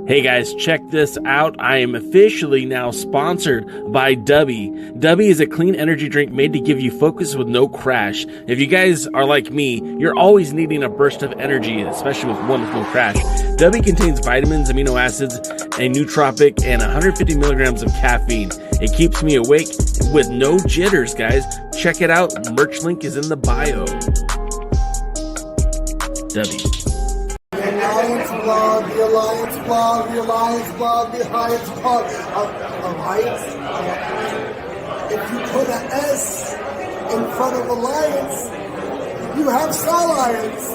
Hey guys, check this out. I am officially now sponsored by Dubby. Dubby is a clean energy drink made to give you focus with no crash. If you guys are like me, you're always needing a burst of energy, especially with one with no crash. Dubby contains vitamins, amino acids, a nootropic, and 150 milligrams of caffeine. It keeps me awake with no jitters, guys. Check it out. Merch link is in the bio. Dubby. The Alliance blog, the Alliance blog, the Alliance blog. Alliance? If you put an S in front of Alliance, you have Salliance.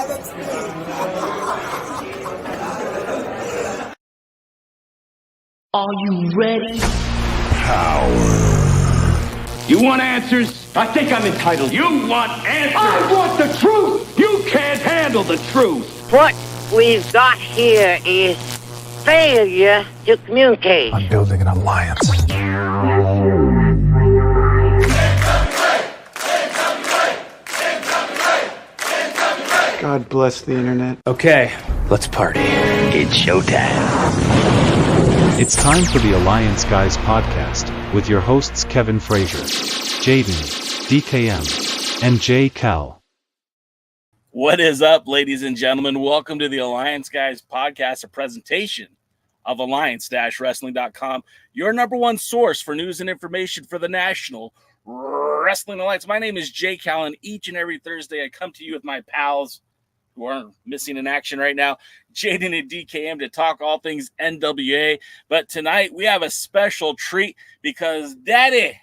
That's me. Are you ready? Power. You want answers? I think I'm entitled. You want answers? I want the truth! You can't handle the truth! What we've got here is failure to communicate. I'm building an alliance. God bless the internet. Okay, let's party. It's showtime. It's time for the Alliance Guys podcast with your hosts Kevin Frazier, Jaden, DKM, and J. Cal. What is up, ladies and gentlemen? Welcome to the Alliance Guys podcast, a presentation of alliance-wrestling.com, your number one source for news and information for the National Wrestling Alliance. My name is J. Cal, and each and every Thursday I come to you with my pals who are missing in action right now, Jaden and DKM, to talk all things NWA. But tonight we have a special treat because, Daddy,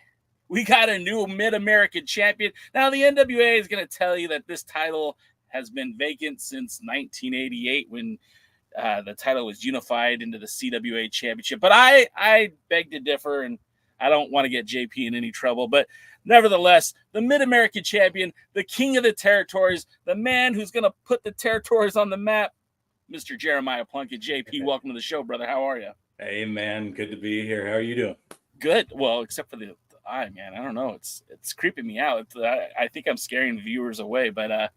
we got a new Mid-American champion. Now, the NWA is going to tell you that this title has been vacant since 1988 when the title was unified into the CWA Championship. But I beg to differ, and I don't want to get JP in any trouble. But nevertheless, the Mid-American champion, the king of the territories, the man who's going to put the territories on the map, Mr. Jeremiah Plunkett. JP, welcome to the show, brother. How are you? Hey, man. Good to be here. How are you doing? Good. Well, except for the eye, man. I don't know. It's creeping me out. I think I'm scaring viewers away, but I'm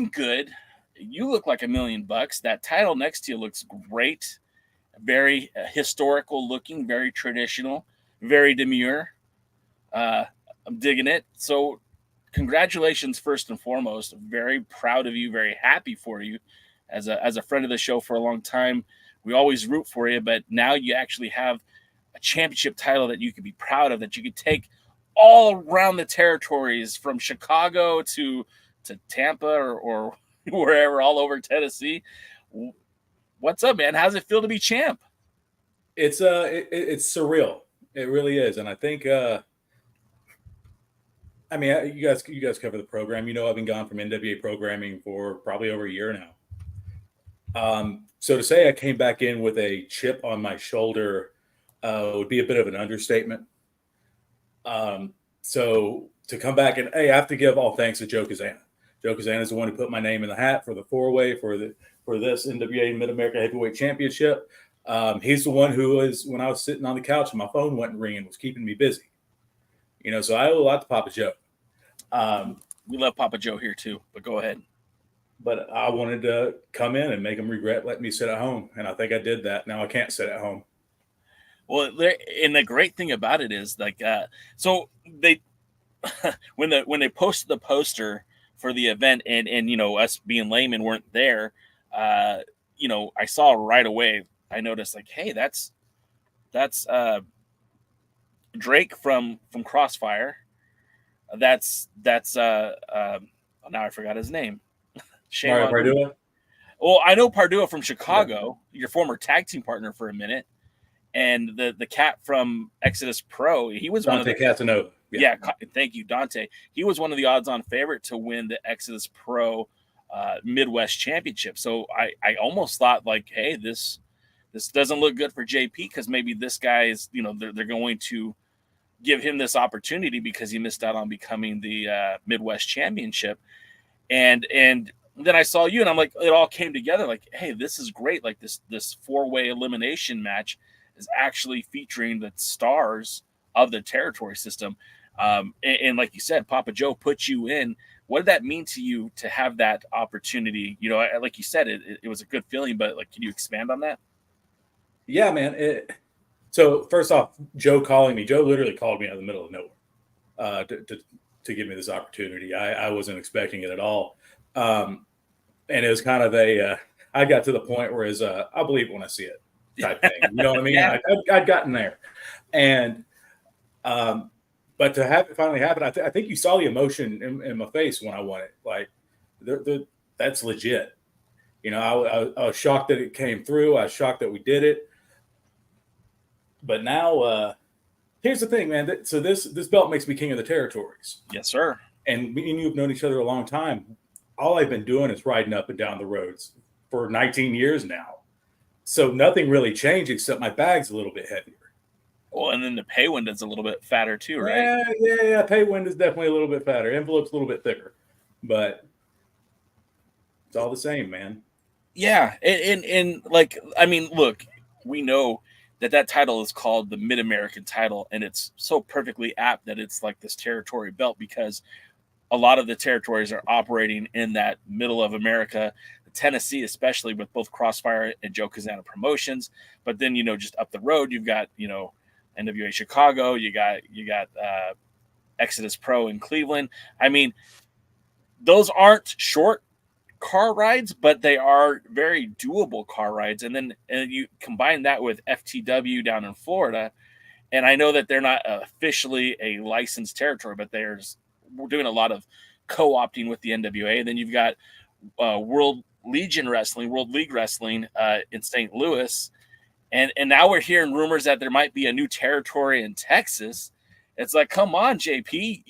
good. You look like $1 million. That title next to you looks great. Very historical looking, very traditional, very demure. I'm digging it. So congratulations, first and foremost. I'm very proud of you, very happy for you. As a friend of the show for a long time, we always root for you, but now you actually have a championship title that you could be proud of, that you could take all around the territories from Chicago to Tampa or wherever, all over Tennessee. What's up, man? How's it feel to be champ? It's surreal. It really is. And I think, you guys cover the program. You know, I've been gone from NWA programming for probably over a year now. So to say I came back in with a chip on my shoulder would be a bit of an understatement. So to come back and, hey, I have to give all thanks to Joe Kazana. Joe Kazana is the one who put my name in the hat for the four-way for this NWA Mid-America Heavyweight Championship. He's the one who was, when I was sitting on the couch and my phone wasn't ringing, was keeping me busy. You know, so I owe a lot to Papa Joe. We love Papa Joe here too, but go ahead. But I wanted to come in and make him regret letting me sit at home, and I think I did that. Now I can't sit at home. Well, and the great thing about it is, like, so they when they posted the poster for the event, and you know, us being laymen weren't there, you know, I saw right away. I noticed, like, hey, that's Drake from Crossfire. That's now I forgot his name. Mario Pardua. Well, I know Pardua from Chicago, your former tag team partner for a minute, and the cat from Exodus Pro. He was Dante one of the Casanova. Yeah, thank you, Dante. He was one of the odds-on favorite to win the Exodus Pro Midwest Championship. So I almost thought, like, hey, this doesn't look good for JP, because maybe this guy is, you know, they're going to give him this opportunity because he missed out on becoming the Midwest Championship. And then I saw you, and I'm like, it all came together. Like, hey, this is great. Like this 4-way elimination match is actually featuring the stars of the territory system. And like you said, Papa Joe put you in. What did that mean to you to have that opportunity? You know, like you said, it was a good feeling, but like, can you expand on that? Yeah, man. So first off, Joe literally called me out of the middle of nowhere to give me this opportunity. I wasn't expecting it at all. And it was kind of I got to the point where I believe it when I see it type thing. You know what I mean? Yeah. I'd gotten there. And, but to have it finally happen, I think you saw the emotion in my face when I won it. Like, that's legit. You know, I was shocked that it came through. I was shocked that we did it. But now, here's the thing, man. So this belt makes me king of the territories. Yes, sir. And me and you have known each other a long time. All I've been doing is riding up and down the roads for 19 years now. So nothing really changed except my bag's a little bit heavier. Well, and then the pay window's a little bit fatter too, right? Yeah. Pay window's definitely a little bit fatter. Envelope's a little bit thicker. But it's all the same, man. Yeah. And like, I mean, look, we know that title is called the Mid-American title, and it's so perfectly apt that it's like this territory belt because a lot of the territories are operating in that middle of America, Tennessee, especially with both Crossfire and Joe Kazana promotions. But then, you know, just up the road, you've got, you know, NWA Chicago, you got Exodus Pro in Cleveland. I mean, those aren't short car rides, but they are very doable car rides. And you combine that with FTW down in Florida, and I know that they're not officially a licensed territory, but we're doing a lot of co-opting with the NWA. And then you've got World League Wrestling in St. Louis, and now we're hearing rumors that there might be a new territory in Texas. It's like, come on, JP,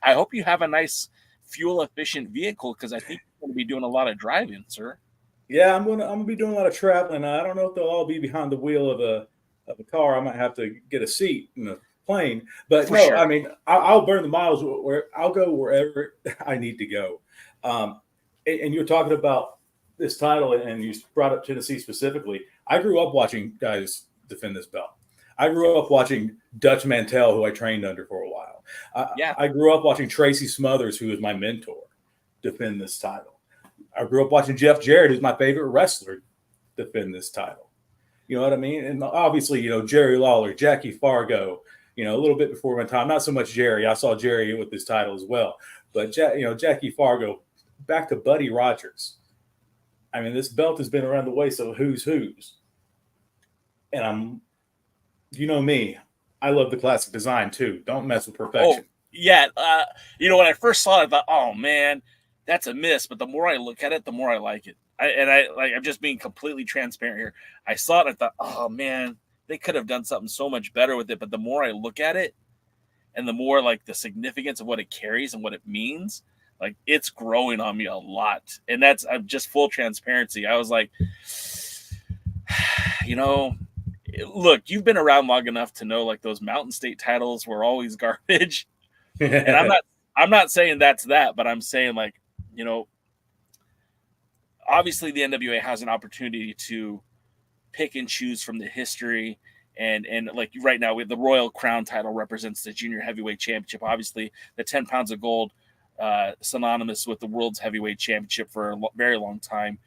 I hope you have a nice fuel efficient vehicle, because I think you're going to be doing a lot of driving, sir. Yeah, I'm gonna be doing a lot of traveling. I don't know if they'll all be behind the wheel of a car. I might have to get a seat in the plane, but no, sure. I mean, I'll burn the miles. I'll go wherever I need to go. And you're talking about this title, and you brought up Tennessee specifically. I grew up watching guys defend this belt. I grew up watching Dutch Mantell, who I trained under for a while. I grew up watching Tracy Smothers, who was my mentor, defend this title. I grew up watching Jeff Jarrett, who's my favorite wrestler, defend this title. You know what I mean? And obviously, you know, Jerry Lawler, Jackie Fargo, you know, a little bit before my time. Not so much Jerry. I saw Jerry with this title as well. But, Jackie Fargo, back to Buddy Rogers. I mean, this belt has been around the way, so who's. And you know me, I love the classic design too. Don't mess with perfection. Oh, yeah. You know, when I first saw it, I thought, oh, man, that's a miss. But the more I look at it, the more I like it. I'm just being completely transparent here. I saw it, and I thought, oh, man, they could have done something so much better with it. But the more I look at it, and the more like the significance of what it carries and what it means, like, it's growing on me a lot. And I'm just full transparency. I was like, you know, look, you've been around long enough to know, like, those Mountain State titles were always garbage. And I'm not saying that's that, but I'm saying, like, you know, obviously the NWA has an opportunity to pick and choose from the history. And like right now, the Royal Crown title represents the junior heavyweight championship. Obviously, the 10 pounds of gold, synonymous with the world's heavyweight championship for a very long time.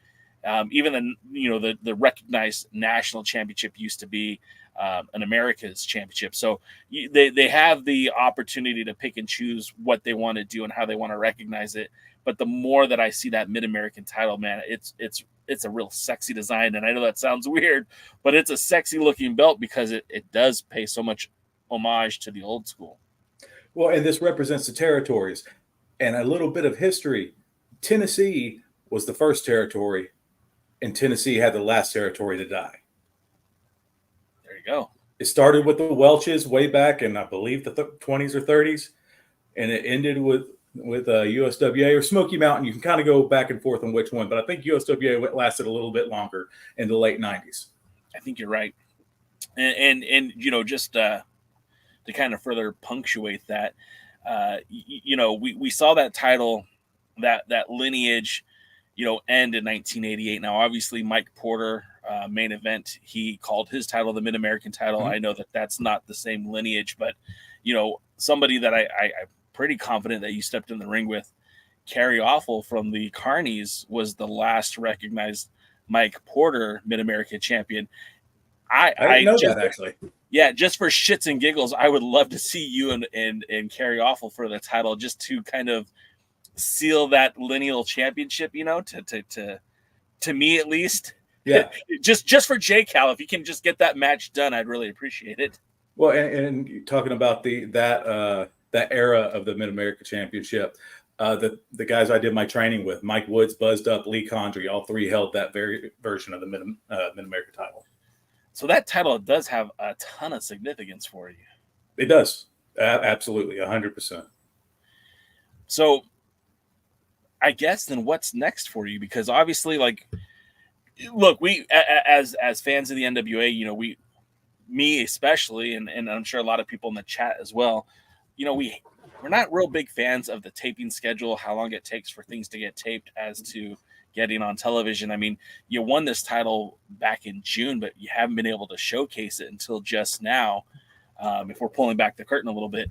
Even the recognized national championship used to be an America's championship. So they have the opportunity to pick and choose what they want to do and how they want to recognize it. But the more that I see that Mid-American title, man, it's a real sexy design. And I know that sounds weird, but it's a sexy looking belt because it does pay so much homage to the old school. Well, and this represents the territories. And a little bit of history. Tennessee was the first territory, and Tennessee had the last territory to die. There you go. It started with the Welches way back in, I believe, the 20s or 30s, and it ended with USWA or Smoky Mountain. You can kind of go back and forth on which one, but I think USWA lasted a little bit longer in the late 90s. I think you're right. And you know, just to kind of further punctuate that, we saw that title, that lineage, end in 1988. Now, obviously, Mike Porter, main event, he called his title the Mid-American title. I know that that's not the same lineage, but somebody that I'm pretty confident that you stepped in the ring with, Kerry Awful from the Carnies, was the last recognized Mike Porter Mid-American champion. I didn't know that, actually. Yeah, just for shits and giggles, I would love to see you and Kerry Awful for the title, just to kind of seal that lineal championship, to me at least. Yeah. just for J-Cal, if you can just get that match done, I'd really appreciate it. Well, and talking about that era of the Mid-America Championship, the guys I did my training with, Mike Woods, Buzzed Up, Lee Condrey, all three held that very version of the Mid-America title. So that title does have a ton of significance for you. It does. Absolutely. 100%. So I guess then what's next for you? Because obviously, look, we, as fans of the NWA, me especially, and I'm sure a lot of people in the chat as well, we're not real big fans of the taping schedule, how long it takes for things to get taped as to getting on television. I mean, you won this title back in June, but you haven't been able to showcase it until just now. If we're pulling back the curtain a little bit,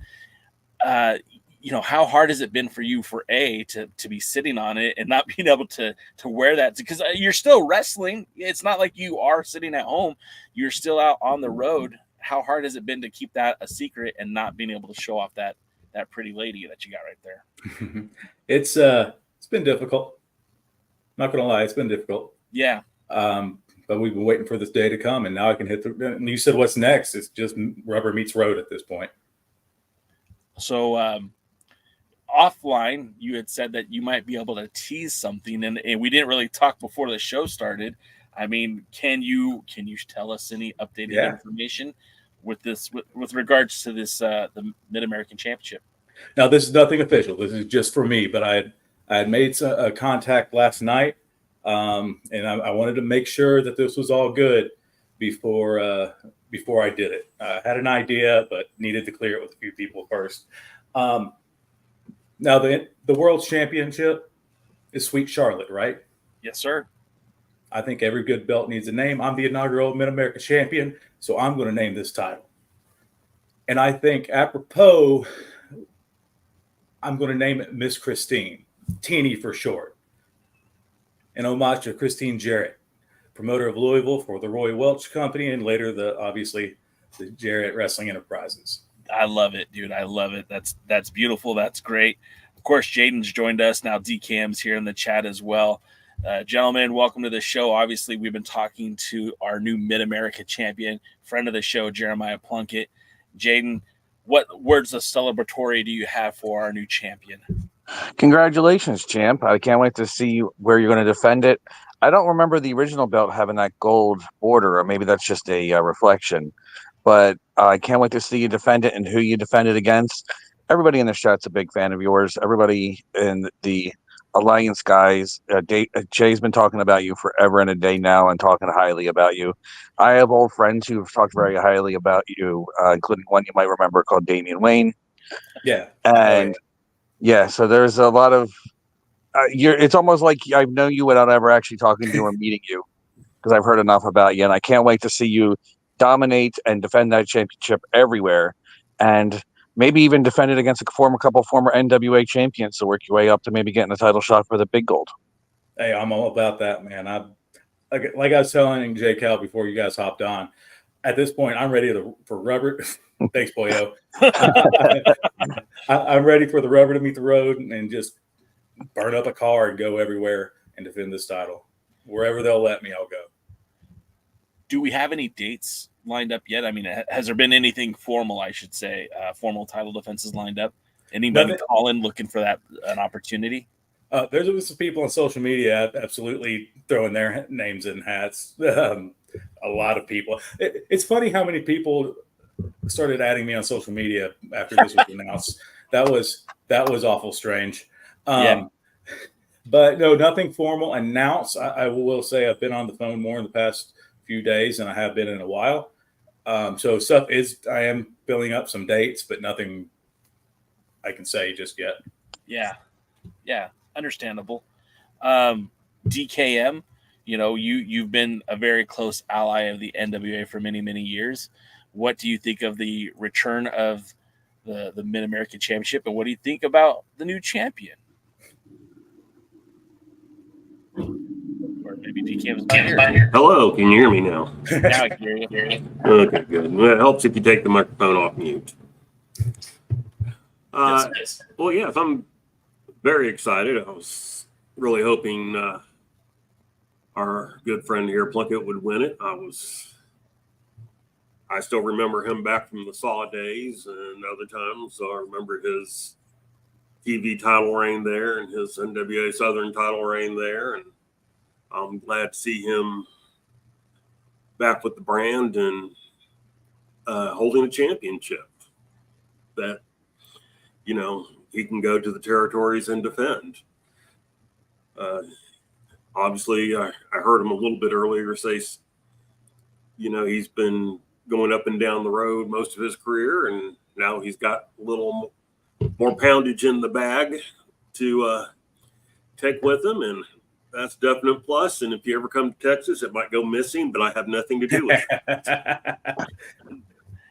how hard has it been for you to be sitting on it and not being able to wear that? Because you're still wrestling. It's not like you are sitting at home. You're still out on the road. How hard has it been to keep that a secret and not being able to show off that pretty lady that you got right there? It's been difficult. Not gonna lie, it's been difficult. Yeah. But we've been waiting for this day to come, and now I can hit and you said what's next? It's just rubber meets road at this point. So offline, you had said that you might be able to tease something, and we didn't really talk before the show started. I mean, can you tell us any updated information with this with regards to this the Mid-American Championship? Now, this is nothing official. This is just for me, but I had made a contact last night, and I wanted to make sure that this was all good before I did it. I had an idea, but needed to clear it with a few people first. Now, the World Championship is Sweet Charlotte, right? Yes, sir. I think every good belt needs a name. I'm the inaugural Mid-America champion, so I'm going to name this title. And I think apropos, I'm going to name it Miss Christine, Teeny for short, in homage to Christine Jarrett, promoter of Louisville for the Roy Welch Company, and later the Jarrett Wrestling Enterprises. I love it, dude. I love it. That's beautiful. That's great. Of course, Jaden's joined us now. DKM's here in the chat as well. Gentlemen, welcome to the show. Obviously, we've been talking to our new Mid-America champion, friend of the show, Jeremiah Plunkett. Jaden, what words of celebratory do you have for our new champion? Congratulations, champ. I can't wait to see where you're going to defend it. I don't remember the original belt having that gold border, or maybe that's just a reflection. But I can't wait to see you defend it and who you defend it against. Everybody in the chat's a big fan of yours. Everybody in the Alliance guys, Jay's been talking about you forever and a day now and talking highly about you. I have old friends who have talked very highly about you, including one you might remember called Damian Wayne. Yeah. And yeah, so there's a lot of it's almost like I've known you without ever actually talking to you or meeting you, because I've heard enough about you, and I can't wait to see you dominate and defend that championship everywhere, and maybe even defend it against a couple former NWA champions to work your way up to maybe getting a title shot for the big gold. Hey, I'm all about that, man. Like I was telling J. Cal before you guys hopped on, at this point, I'm ready for rubber. Thanks, Boyo. I'm ready for the rubber to meet the road and just burn up a car and go everywhere and defend this title. Wherever they'll let me, I'll go. Do we have any dates lined up yet? I mean, has there been anything formal, I should say, formal title defenses lined up? Anybody calling looking for an opportunity? There's some people on social media absolutely throwing their names in hats. A lot of people. It's funny how many people started adding me on social media after this was announced. That was awful strange. Yeah. But no, nothing formal announced. I will say I've been on the phone more in the past few days than I have been in a while. So I am filling up some dates, but nothing I can say just yet. Yeah, understandable. DKM, you've been a very close ally of the NWA for many, many years. What do you think of the return of the Mid-American Championship, and what do you think about the new champion? Or maybe DKM's not here. Hello, can you hear me now? Now I can hear you. Okay, good. Well, it helps if you take the microphone off mute. Yes. Well, yes, I'm very excited. I was really hoping our good friend here, Plunkett, would win it. I still remember him back from the Saw days and other times. So I remember his TV title reign there and his NWA Southern title reign there. And I'm glad to see him back with the brand and holding a championship that, he can go to the territories and defend. Obviously, I heard him a little bit earlier say, he's been going up and down the road most of his career, and now he's got a little more poundage in the bag to take with him, and that's a definite plus. And if you ever come to Texas, it might go missing, but I have nothing to do with it.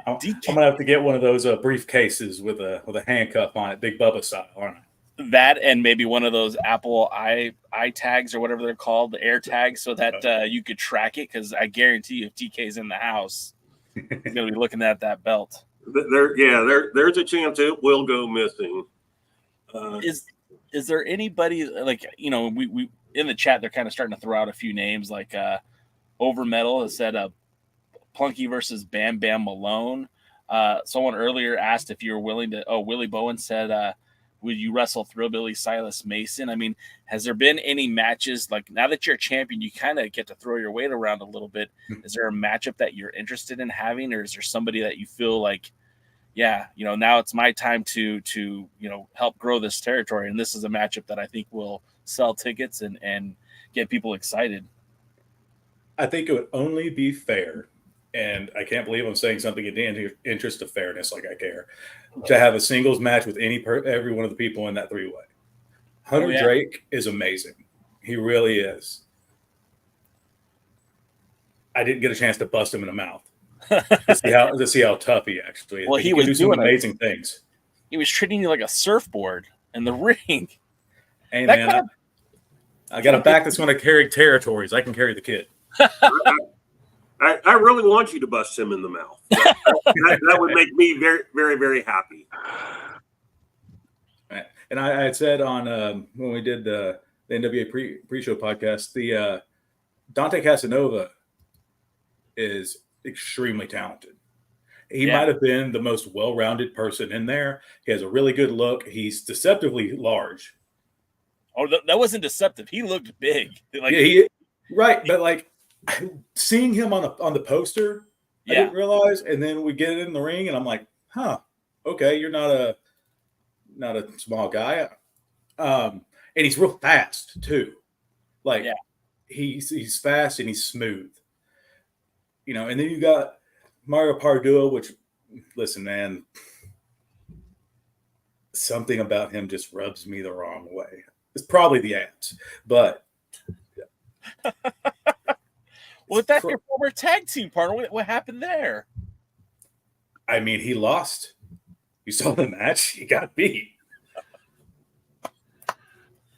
I'm gonna have to get one of those briefcases with a handcuff on it, Big Bubba style, aren't I? That and maybe one of those Apple eye tags or whatever they're called, the air tags, so that you could track it. Because I guarantee you, if DK's in the house, he's gonna be looking at that belt. There's a chance it will go missing. Is there anybody like we in the chat? They're kind of starting to throw out a few names like Over Metal has said Plunky versus Bam Bam Malone. Someone earlier asked if you were willing to. Oh, Willie Bowen said. Would you wrestle Thrillbilly Silas Mason? I mean, has there been any matches, like now that you're a champion, you kind of get to throw your weight around a little bit. Is there a matchup that you're interested in having, or is there somebody that you feel like, now it's my time to help grow this territory, and this is a matchup that I think will sell tickets and get people excited? I think it would only be fair, and I can't believe I'm saying something in the interest of fairness, like I care, to have a singles match with every one of the people in that three-way. Hunter Drake is amazing. He really is. I didn't get a chance to bust him in the mouth to see how tough he actually is. Well, he was do some amazing things. He was treating you like a surfboard in the ring. Hey, man, I got a back that's going to carry territories. I can carry the kid. I really want you to bust him in the mouth. That would make me very, very, very happy. And I had said on when we did the NWA pre-show podcast, the Dante Casanova is extremely talented. He might have been the most well-rounded person in there. He has a really good look. He's deceptively large. Oh, that wasn't deceptive. He looked big. Right, but like seeing him on the poster, I didn't realize. And then we get in the ring, and I'm like, okay, you're not a small guy. And he's real fast too. Like he's fast and he's smooth. And then you got Mario Pardua, which, listen, man, something about him just rubs me the wrong way. It's probably the abs, but well, that's your former tag team partner. What happened there? I mean, he lost. You saw the match. He got beat.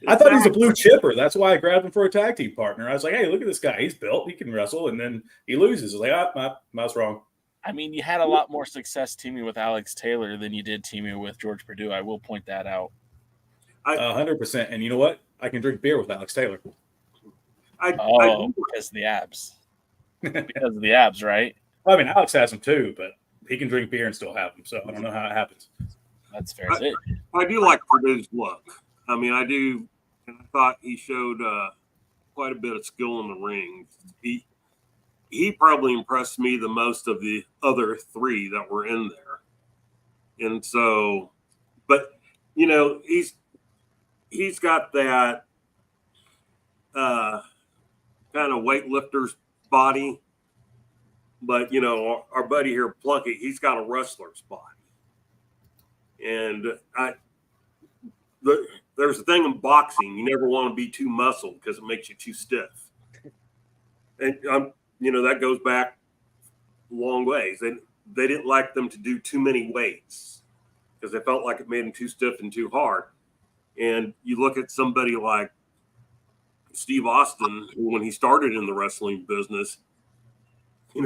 I thought he was a blue chipper. That's why I grabbed him for a tag team partner. I was like, hey, look at this guy. He's built. He can wrestle. And then he loses. It's like, I was wrong. I mean, you had a lot more success teaming with Alex Taylor than you did teaming with George Perdue. I will point that out. 100%. And you know what? I can drink beer with Alex Taylor. Because of the abs. Because of the abs, right? Well, I mean, Alex has them too, but he can drink beer and still have them. So I don't know how it happens. That's fair. I do like Perdue's look. I mean, I do. And I thought he showed quite a bit of skill in the ring. He probably impressed me the most of the other three that were in there. And so, but he's got that kind of weightlifter's body, But, our buddy here, Plunkett, he's got a wrestler's body. And there's a thing in boxing. You never want to be too muscled because it makes you too stiff. And, that goes back a long ways. They didn't like them to do too many weights because they felt like it made them too stiff and too hard. And you look at somebody like Steve Austin, who, when he started in the wrestling business,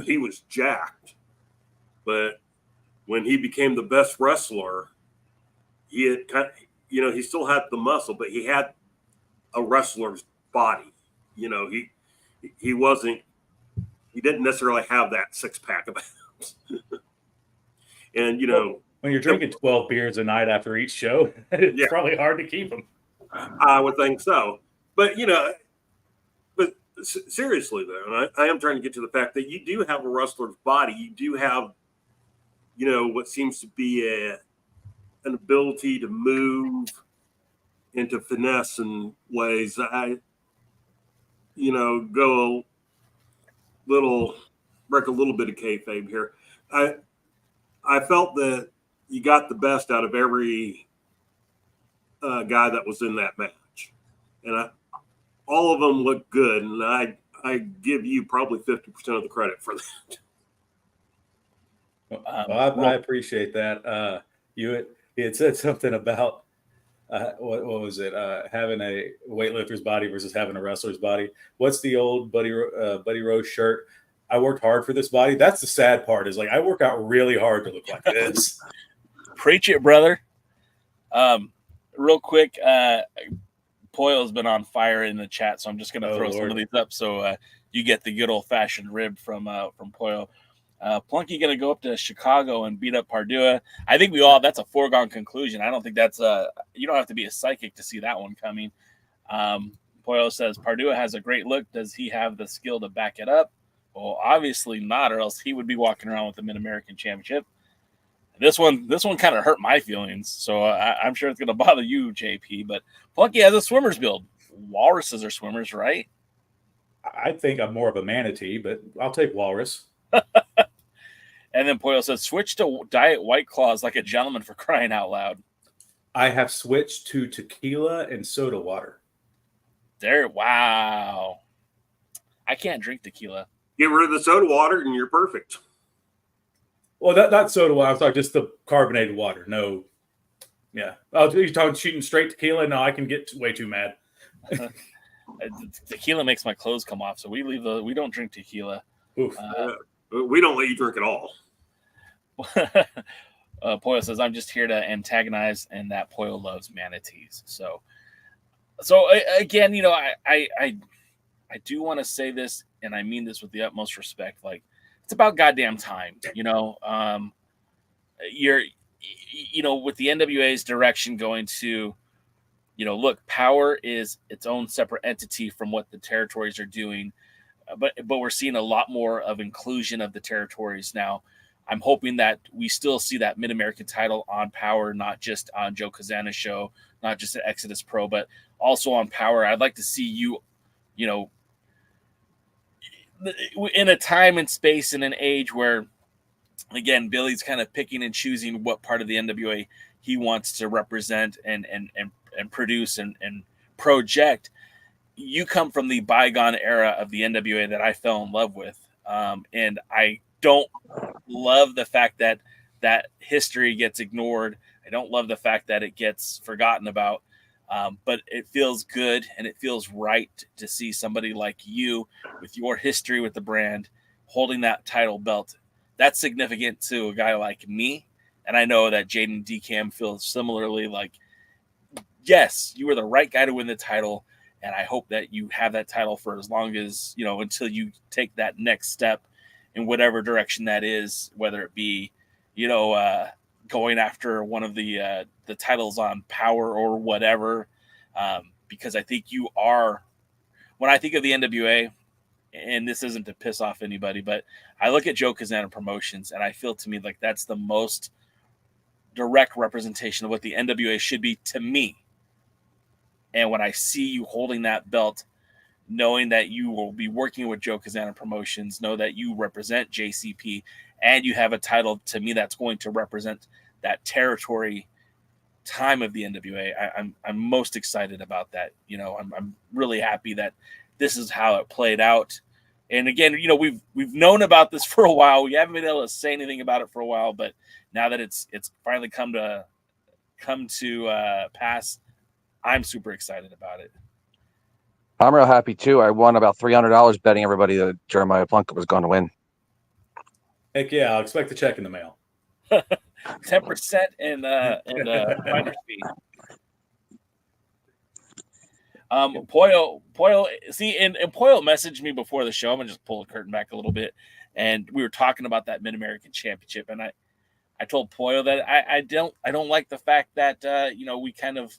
he was jacked. But when he became the best wrestler, he had he still had the muscle, but he had a wrestler's body. He didn't necessarily have that 6-pack of abs. And, when you're drinking 12 beers a night after each show, it's probably hard to keep them. I would think so. But, seriously, though, and I am trying to get to the fact that you do have a wrestler's body. You do have, what seems to be an ability to move into finesse in ways. Go break a little bit of kayfabe here. I felt that you got the best out of every guy that was in that match, and all of them looked good, and I give you probably 50% of the credit for that. I appreciate that. You had said something about what was it? Having a weightlifter's body versus having a wrestler's body. What's the old Buddy Rose shirt? I worked hard for this body. That's the sad part. Is like I work out really hard to look like this. Preach it, brother. Real quick, Poyo's been on fire in the chat, so I'm just going to throw some of these up so you get the good old-fashioned rib from Poyo. Plunky going to go up to Chicago and beat up Pardua. I think that's a foregone conclusion. I don't think that's you don't have to be a psychic to see that one coming. Poyo says, Pardua has a great look. Does he have the skill to back it up? Well, obviously not, or else he would be walking around with the Mid-American Championship. This one kind of hurt my feelings, so I'm sure it's going to bother you, JP. But Plunky has a swimmer's build. Walruses are swimmers, right? I think I'm more of a manatee, but I'll take walrus. And then Poyo says, switch to Diet White Claws like a gentleman, for crying out loud. I have switched to tequila and soda water. Wow. I can't drink tequila. Get rid of the soda water and you're perfect. Well, not soda water. I'm sorry, just the carbonated water. No. Yeah. Oh, you're talking shooting straight tequila? No, I can get way too mad. Tequila makes my clothes come off, so we don't drink tequila. Oof. We don't let you drink at all. Poyo says, I'm just here to antagonize, and that Poyo loves manatees. So again, I do want to say this, and I mean this with the utmost respect. Like, it's about goddamn time, you're with the NWA's direction going to, look, Power is its own separate entity from what the territories are doing. But we're seeing a lot more of inclusion of the territories now. I'm hoping that we still see that Mid-American title on Power, not just on Joe Kazana's show, not just at Exodus Pro, but also on Power. I'd like to see you, in a time and space and an age where, again, Billy's kind of picking and choosing what part of the NWA he wants to represent and produce and project. You come from the bygone era of the NWA that I fell in love with. And I don't love the fact that history gets ignored. I don't love the fact that it gets forgotten about. But it feels good and it feels right to see somebody like you with your history with the brand holding that title belt. That's significant to a guy like me. And I know that Jaden DCAM feels similarly, like, yes, you were the right guy to win the title. And I hope that you have that title for as long as, until you take that next step in whatever direction that is, whether it be, going after one of the titles on Power or whatever. Because I think you are, when I think of the NWA, and this isn't to piss off anybody, but I look at Joe Kazana Promotions and I feel to me like that's the most direct representation of what the NWA should be to me. And when I see you holding that belt, knowing that you will be working with Joe Kazana Promotions, know that you represent JCP, and you have a title, to me, that's going to represent that territory time of the NWA. I'm most excited about that. You know, I'm really happy that this is how it played out. And again, you know, we've known about this for a while. We haven't been able to say anything about it for a while, but now that it's finally come to pass, I'm super excited about it. I'm real happy too. I won about $300 betting everybody that Jeremiah Plunkett was going to win. Heck yeah, I'll expect a check in the mail. 10% and finder's fee. Poyo, see, and Poyo messaged me before the show. I'm gonna just pull the curtain back a little bit, and we were talking about that Mid-American Championship, and I told Poyo that I don't like the fact that you know, we kind of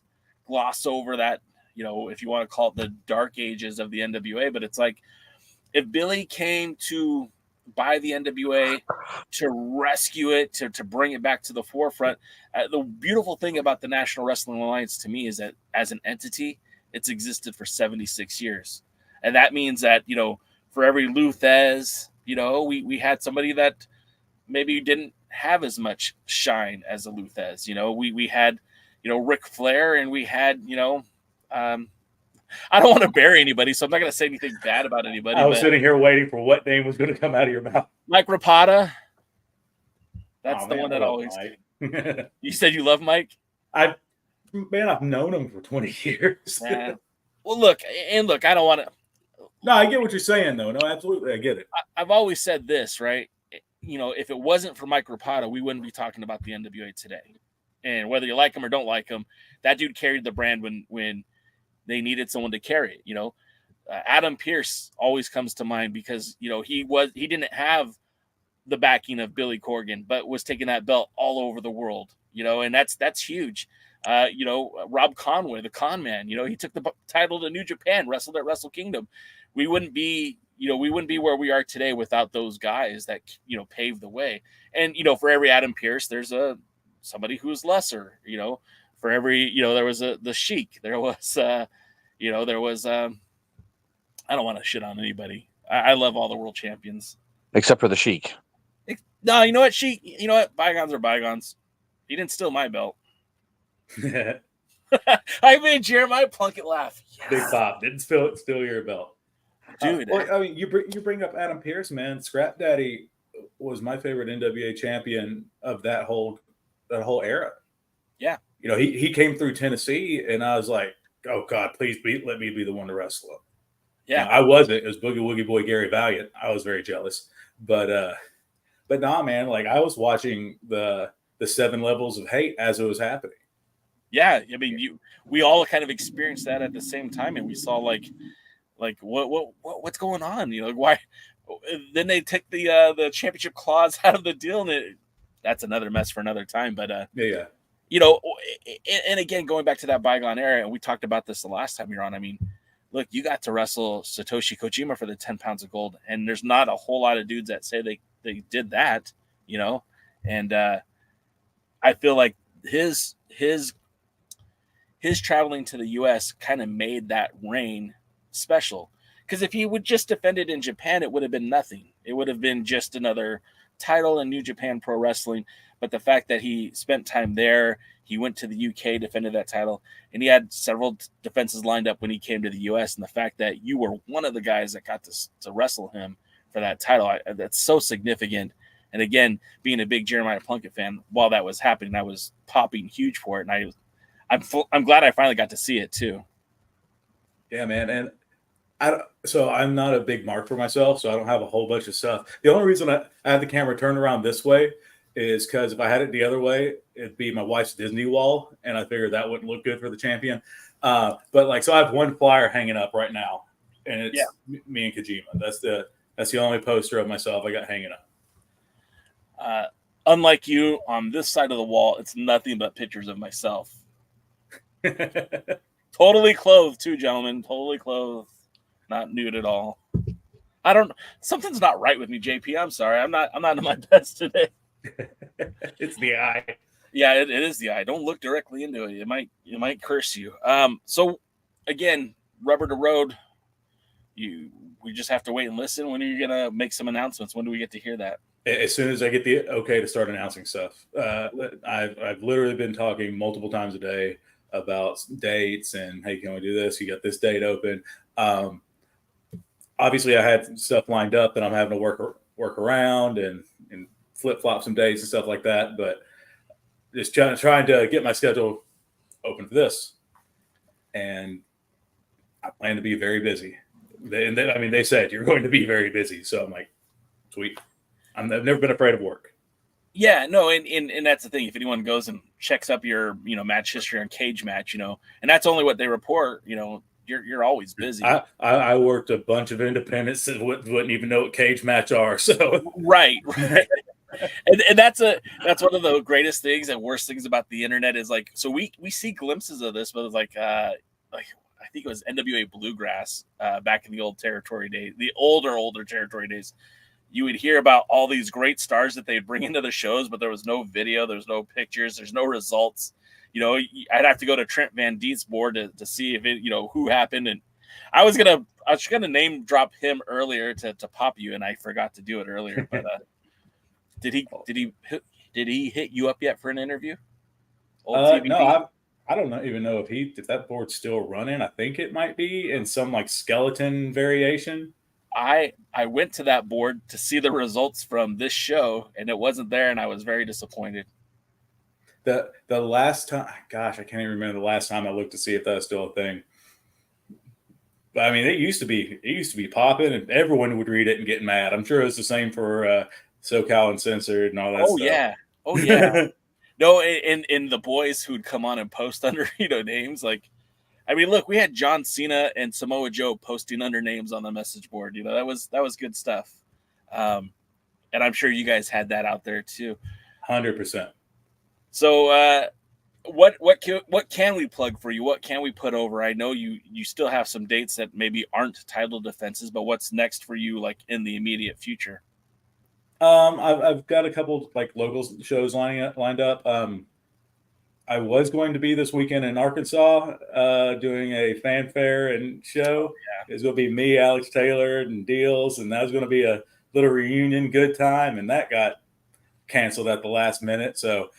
gloss over that, you know, if you want to call it the dark ages of the NWA, but it's like, if Billy came to buy the NWA, to rescue it, to bring it back to the forefront, the beautiful thing about the National Wrestling Alliance to me is that as an entity, it's existed for 76 years. And that means that, you know, for every Luthez, you know, we had somebody that maybe didn't have as much shine as a Luthez. You know, we had, you know, Ric Flair, and we had, you know, I don't want to bury anybody, so I'm not going to say anything bad about anybody. I was sitting here waiting for what name was going to come out of your mouth. Mike Rapata. That's the one that always. You said you love Mike? I've known him for 20 years. Well, look, I don't want to. No, I get what you're saying, though. No, absolutely, I get it. I've always said this, right? You know, if it wasn't for Mike Rapata, we wouldn't be talking about the NWA today. And whether you like him or don't like him, that dude carried the brand when they needed someone to carry it. You know, Adam Pearce always comes to mind because, you know, he didn't have the backing of Billy Corgan, but was taking that belt all over the world, you know, and that's huge. You know, Rob Conway, the Con Man, you know, he took the title to New Japan, wrestled at Wrestle Kingdom. We wouldn't be where we are today without those guys that, you know, paved the way. And, you know, for every Adam Pearce, there's somebody who's lesser, you know. For every, you know, there was the Sheik, there was, you know, there was, I don't want to shit on anybody. I love all the world champions. Except for the Sheik. No, you know what, Sheik, you know what? Bygones are bygones. He didn't steal my belt. I made Jeremiah Plunkett laugh. Yes. Big Pop didn't steal your belt. Dude. Well, I mean, you bring up Adam Pearce, man. Scrap Daddy was my favorite NWA champion of that whole era. Yeah. You know, he came through Tennessee, and I was like, oh, God, please let me be the one to wrestle him. Yeah. Now, I wasn't. It was Boogie Woogie Boy Gary Valiant. I was very jealous. But nah, man, like, I was watching the 7 levels of hate as it was happening. Yeah. I mean, we all kind of experienced that at the same time, and we saw, like what's going on? You know, why? Then they took the championship clause out of the deal, and that's another mess for another time. But yeah. You know, and again, going back to that bygone era, and we talked about this the last time you're on. I mean, look, you got to wrestle Satoshi Kojima for the 10 pounds of gold, and there's not a whole lot of dudes that say they did that, you know. And I feel like his traveling to the U.S. kind of made that reign special. Because if he would just defend it in Japan, it would have been nothing. It would have been just another title in New Japan Pro Wrestling. But the fact that he spent time there, he went to the UK, defended that title, and he had several defenses lined up when he came to the US. And the fact that you were one of the guys that got to wrestle him for that title, that's so significant. And again, being a big Jeremiah Plunkett fan, while that was happening, I was popping huge for it. And I'm glad I finally got to see it too. Yeah, man. And so I'm not a big mark for myself, so I don't have a whole bunch of stuff. The only reason I have the camera turned around this way is because if I had it the other way, it'd be my wife's Disney wall, and I figured that wouldn't look good for the champion. But like, so I have one flyer hanging up right now, and it's me and Kojima. That's the only poster of myself I got hanging up. Unlike you, on this side of the wall, it's nothing but pictures of myself. Totally clothed, too, gentlemen. Totally clothed, not nude at all. I don't. Something's not right with me, JP. I'm sorry. I'm not at my best today. It's the eye. Yeah, it is the eye. Don't look directly into it. It might curse you. So again, Rubber to Road. we just have to wait and listen. When are you gonna make some announcements? When do we get to hear that? As soon as I get the okay to start announcing stuff. I've literally been talking multiple times a day about dates and, hey, can we do this? You got this date open. Obviously, I had stuff lined up that I'm having to work around and flip flop some days and stuff like that. But just trying to get my schedule open for this, and I plan to be very busy. They said you're going to be very busy, so I'm like, sweet. I've never been afraid of work. Yeah, no, and that's the thing. If anyone goes and checks up your match history on Cage Match, and that's only what they report, you're always busy. I worked a bunch of independents that wouldn't even know what Cage Match are. So right. And that's one of the greatest things and worst things about the internet is like, so we see glimpses of this, but it's like I think it was NWA Bluegrass back in the old territory days, the older territory days. You would hear about all these great stars that they'd bring into the shows, but there was no video, there's no pictures, there's no results. I'd have to go to Trent Van Diet's board to see if it, who happened. And I was gonna name drop him earlier to pop you, and I forgot to do it earlier. But did he hit you up yet for an interview? No, I don't even know if that board's still running. I think it might be in some like skeleton variation. I went to that board to see the results from this show, and it wasn't there, and I was very disappointed. The last time, gosh, I can't even remember the last time I looked to see if that was still a thing. But I mean, it used to be popping, and everyone would read it and get mad. I'm sure it was the same for SoCal Uncensored and all that stuff. Oh yeah. No, and the boys who'd come on and post under names like. I mean, look, we had John Cena and Samoa Joe posting under names on the message board. That was good stuff. And I'm sure you guys had that out there too. 100%. So what can we plug for you? What can we put over? I know you still have some dates that maybe aren't title defenses, but what's next for you like in the immediate future? I've got a couple like local shows lined up. I was going to be this weekend in Arkansas doing a fanfare and show. Yeah. It was going to be me, Alex Taylor, and Deals, and that was going to be a little reunion, good time, and that got canceled at the last minute. So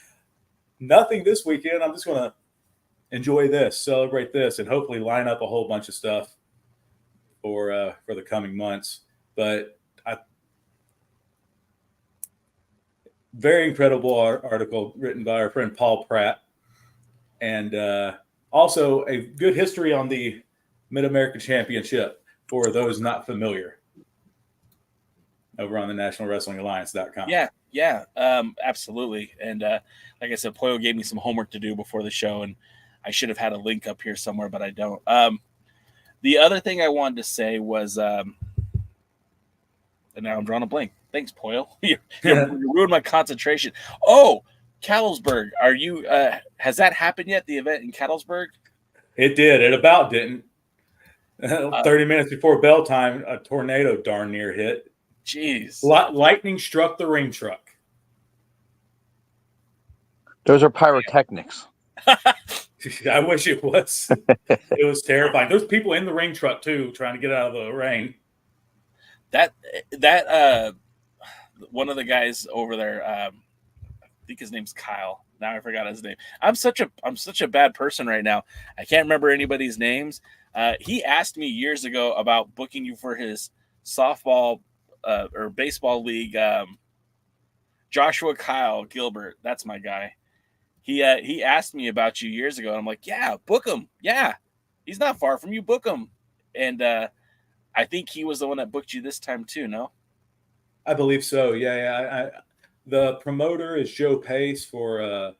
nothing this weekend. I'm just going to enjoy this, celebrate this, and hopefully line up a whole bunch of stuff for the coming months. But very incredible article written by our friend Paul Pratt. And also a good history on the Mid-American Championship for those not familiar over on the nationalwrestlingalliance.com. Yeah, absolutely. And like I said, Poyo gave me some homework to do before the show, and I should have had a link up here somewhere, but I don't. The other thing I wanted to say was, and now I'm drawing a blank. Thanks, Poyo. You ruined my concentration. Oh, Cattlesburg, are you? Has that happened yet? The event in Cattlesburg? It did. It about didn't. 30 minutes before bell time, a tornado darn near hit. Jeez! Lightning struck the ring truck. Those are pyrotechnics. I wish it was. It was terrifying. There's people in the ring truck too, trying to get out of the rain. That one of the guys over there. I think his name's Kyle. Now I forgot his name. I'm such a bad person right now. I can't remember anybody's names. He asked me years ago about booking you for his softball or baseball league. Joshua Kyle Gilbert, that's my guy. He asked me about you years ago, and I'm like, yeah, book him. Yeah, he's not far from you. Book him. And I think he was the one that booked you this time too. No, I believe so. Yeah. The promoter is Joe Pace for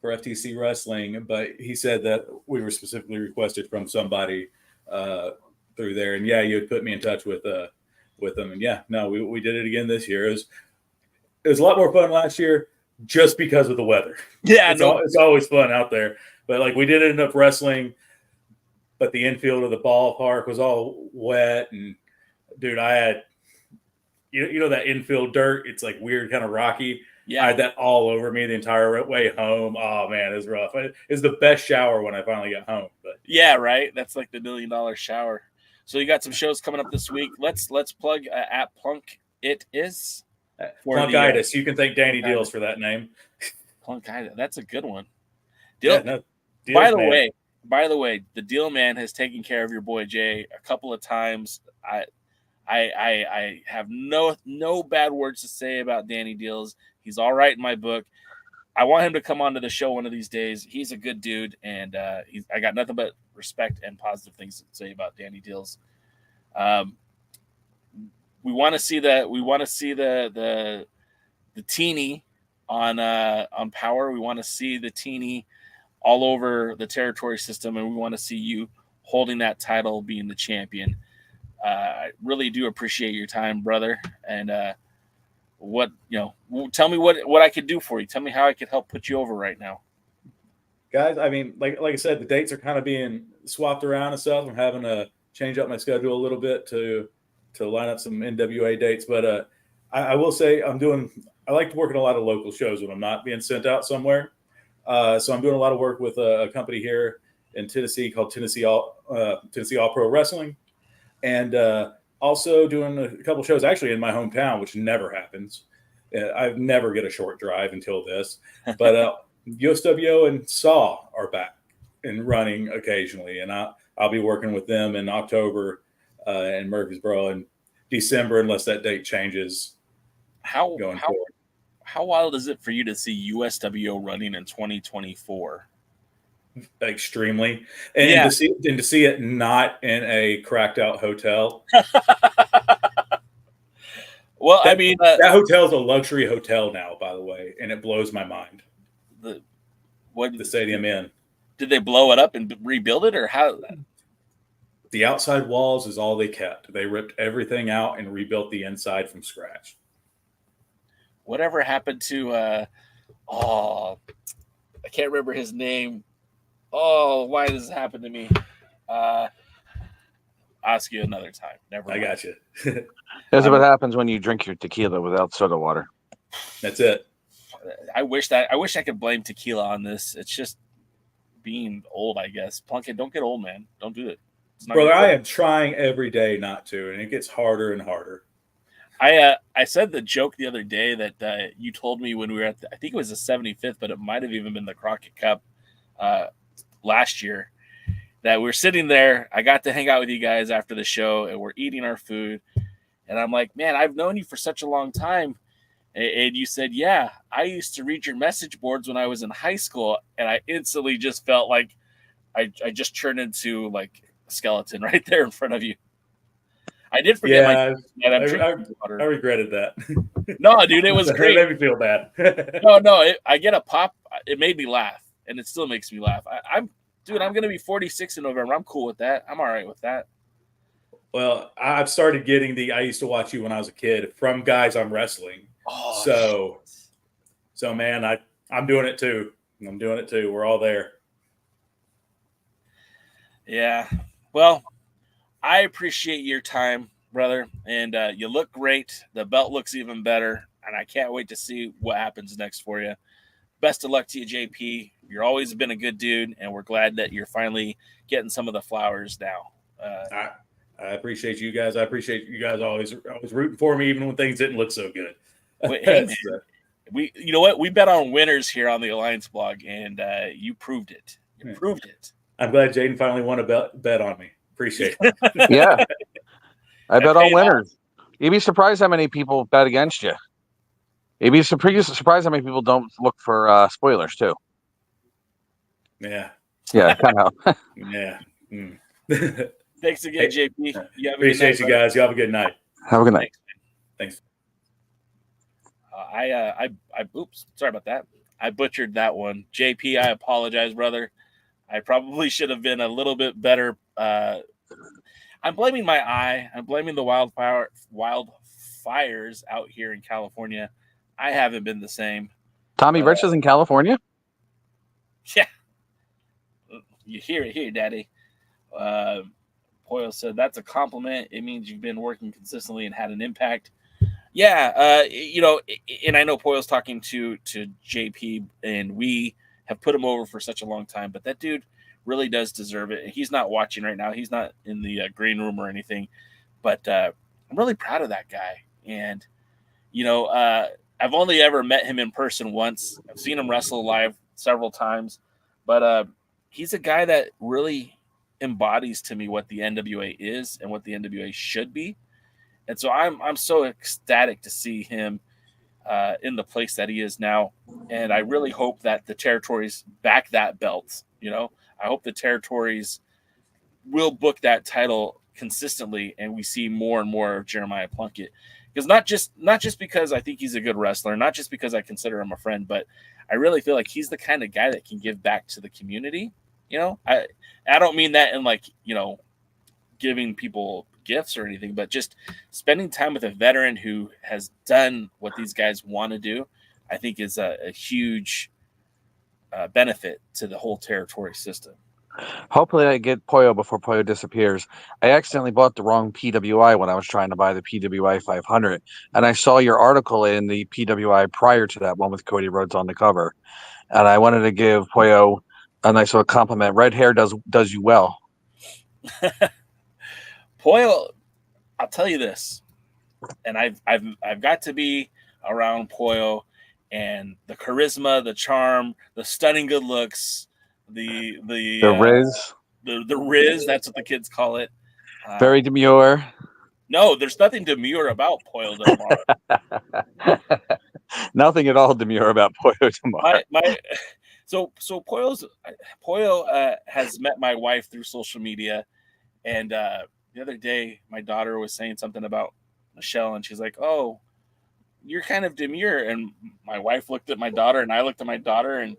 FTC Wrestling, but he said that we were specifically requested from somebody through there. And yeah, you had put me in touch with them. And yeah, no, we did it again this year. It was a lot more fun last year just because of the weather. Yeah, it's always fun out there. But like we did end up wrestling, but the infield of the ballpark was all wet. And dude, I had that infield dirt. It's like weird, kind of rocky. Yeah, I had that all over me the entire way home. Oh man, it was rough. It was the best shower when I finally got home. But yeah, right. That's like the $1 million shower. So you got some shows coming up this week. Let's plug at Plunk It Is. Plunkitis. You can thank Danny Deals for that name. Plunkitis. That's a good one. Deals, by the way, the Deal Man has taken care of your boy Jay a couple of times. I have no bad words to say about Danny Deals. He's all right in my book. I want him to come onto the show one of these days. He's a good dude, and I got nothing but respect and positive things to say about Danny Deals. We want to see the teeny on Power. We want to see the teeny all over the territory system, and we want to see you holding that title, being the champion. I really do appreciate your time, brother. And tell me what I could do for you. Tell me how I could help put you over right now. Guys, I mean, like I said, the dates are kind of being swapped around and stuff. I'm having to change up my schedule a little bit to line up some NWA dates. But I will say I like to work in a lot of local shows when I'm not being sent out somewhere. So I'm doing a lot of work with a company here in Tennessee called Tennessee All Pro Wrestling. And also doing a couple shows actually in my hometown, which never happens. I never get a short drive until this. But USWO and SAW are back and running occasionally. And I'll be working with them in October in Murfreesboro and December, unless that date changes. How wild is it for you to see USWO running in 2024? Extremely, and to see it not in a cracked out hotel. Well, that hotel's a luxury hotel now, by the way, and it blows my mind. The Stadium Inn. Did they blow it up and rebuild it, or how? The outside walls is all they kept. They ripped everything out and rebuilt the inside from scratch. Whatever happened to I can't remember his name. Oh, why does this happen to me? Ask you another time. Never mind. I got you. That's what happens when you drink your tequila without soda water. That's it. I wish I could blame tequila on this. It's just being old, I guess. Plunkett, don't get old, man. Don't do it. Brother, I am trying every day not to, and it gets harder and harder. I said the joke the other day that you told me when we were at I think it was the 75th, but it might have even been the Crockett Cup last year, that we're sitting there. I got to hang out with you guys after the show, and we're eating our food. And I'm like, man, I've known you for such a long time. And you said, yeah, I used to read your message boards when I was in high school. And I instantly just felt like I just turned into like a skeleton right there in front of you. I did forget I regretted that. No, dude, it was great. It made me feel bad. No, I get a pop. It made me laugh, and it still makes me laugh. I'm going to be 46 in November. I'm cool with that. I'm all right with that. Well, I've started getting I used to watch you when I was a kid from guys I'm wrestling. Oh, so man, I'm doing it too. We're all there. Yeah. Well, I appreciate your time, brother, and you look great. The belt looks even better, and I can't wait to see what happens next for you. Best of luck to you, JP. You're always been a good dude, and we're glad that you're finally getting some of the flowers now. I appreciate you guys. I appreciate you guys always rooting for me, even when things didn't look so good. Hey, man, you know what? We bet on winners here on the Alliance blog, and you proved it. You proved it. I'm glad Jaden finally won a bet on me. Appreciate it. Yeah. I bet on winners. You'd be surprised how many people bet against you. You'd be surprised how many people don't look for spoilers, too. Yeah. Yeah, kind of. Yeah. Mm. Thanks again, JP. Appreciate you guys. You have a good night. Have a good night. Thanks. Oops, sorry about that. I butchered that one. JP, I apologize, brother. I probably should have been a little bit better. I'm blaming my eye. I'm blaming the wildfires out here in California. I haven't been the same. Tommy Rich is in California? Yeah. You hear it here, Daddy. Poyle said, that's a compliment. It means you've been working consistently and had an impact. Yeah, and I know Poyle's talking to JP, and we have put him over for such a long time, but that dude really does deserve it. And he's not watching right now. He's not in the green room or anything, but I'm really proud of that guy. And, I've only ever met him in person once. I've seen him wrestle live several times, but he's a guy that really embodies to me what the NWA is and what the NWA should be. And so I'm so ecstatic to see him in the place that he is now. And I really hope that the territories back that belt. I hope the territories will book that title consistently, and we see more and more of Jeremiah Plunkett. Because not just because I think he's a good wrestler, not just because I consider him a friend, but I really feel like he's the kind of guy that can give back to the community. I don't mean that in giving people gifts or anything, but just spending time with a veteran who has done what these guys want to do, I think is a huge benefit to the whole territory system. Hopefully I get Pollo before Pollo disappears. I accidentally bought the wrong PWI when I was trying to buy the PWI 500, and I saw your article in the PWI prior to that one with Cody Rhodes on the cover, and I wanted to give Pollo a nice little compliment. Red hair does you well. Pollo, I'll tell you this, and I've got to be around Pollo, and the charisma, the charm, the stunning good looks, the Riz, the Riz, that's what the kids call it. Very demure. No, there's nothing demure about Pollo Delmar. Nothing at all demure about Pollo Delmar. So Pollo has met my wife through social media, and the other day my daughter was saying something about Michelle, and she's like, "Oh, you're kind of demure." And my wife looked at my daughter, and I looked at my daughter, and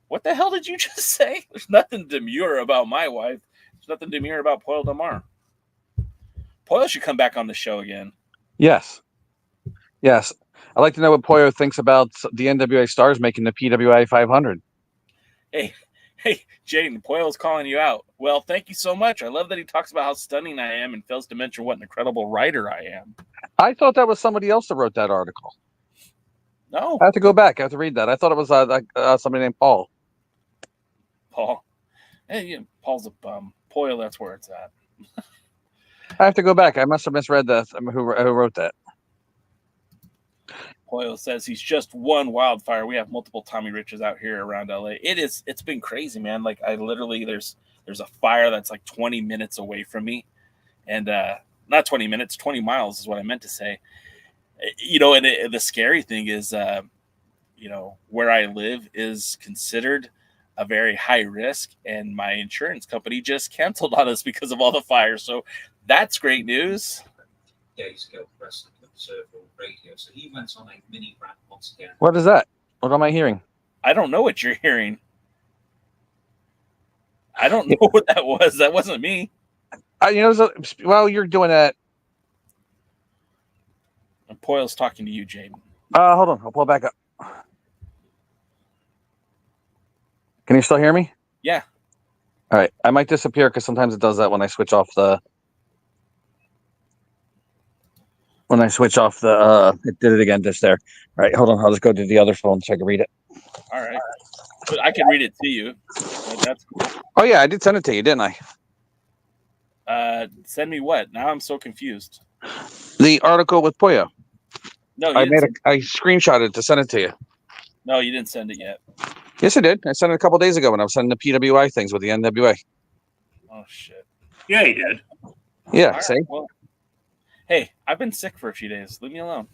what the hell did you just say? There's nothing demure about my wife. There's nothing demure about Pollo Delmar. Pollo should come back on the show again. Yes. I'd like to know what Pollo thinks about the NWA stars making the PWI 500. Hey, Jaden, Pollo's calling you out. Well, thank you so much. I love that he talks about how stunning I am and fails to mention what an incredible writer I am. I thought that was somebody else that wrote that article. No. I have to go back. I have to read that. I thought it was somebody named Paul. Paul. Hey, yeah, Paul's a bum. Pollo, that's where it's at. I have to go back. I must have misread that. Who wrote that? Pollo says he's just one wildfire. We have multiple Tommy Riches out here around LA. It's been crazy, man. Like I literally there's a fire that's like 20 minutes away from me. And not 20 minutes, 20 miles is what I meant to say. And the scary thing is where I live is considered a very high risk, and my insurance company just canceled on us because of all the fires. So that's great news. Days ago, Wrestling Observer Radio. So he went on a mini rant once again. What is that? What am I hearing? I don't know what you're hearing. I don't know what that was. That wasn't me. While you're doing that, and Pollo's talking to you, Jaden. Hold on. I'll pull it back up. Can you still hear me? Yeah. All right. I might disappear because sometimes it does that when I switch off the. It did it again just there. All right, hold on. I'll just go to the other phone so I can read it. All right. But I can read it to you. That's cool. Oh, yeah. I did send it to you, didn't I? Send me what? Now I'm so confused. The article with Pollo. No, I screenshotted it to send it to you. No, you didn't send it yet. Yes, I did. I sent it a couple days ago when I was sending the PWI things with the NWA. Oh, shit. Yeah, he did. Yeah, right, see? Well, hey, I've been sick for a few days. Leave me alone.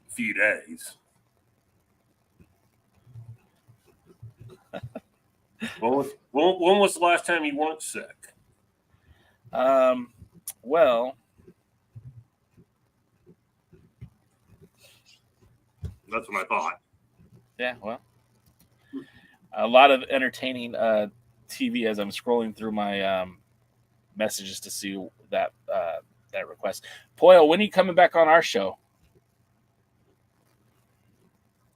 A few days. When was the last time you weren't sick? Well, that's what I thought. Yeah, well, a lot of entertaining TV as I'm scrolling through my messages to see that request. Pollo, when are you coming back on our show?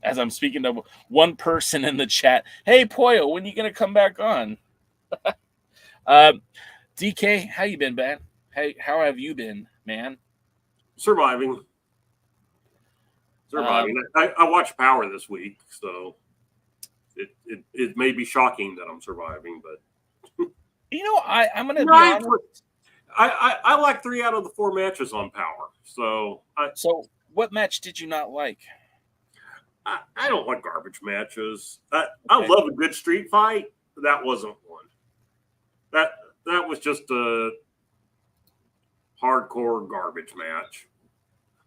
As I'm speaking to one person in the chat, hey Pollo, when are you gonna come back on? DK, how you been, man? Hey, how have you been, man? Surviving. I watched Power this week, so it may be shocking that I'm surviving, but I'm going to be Right. honest. I like 3 out of the 4 matches on Power. So what match did you not like? I don't like garbage matches. I love a good street fight. That wasn't one. That was just a hardcore garbage match.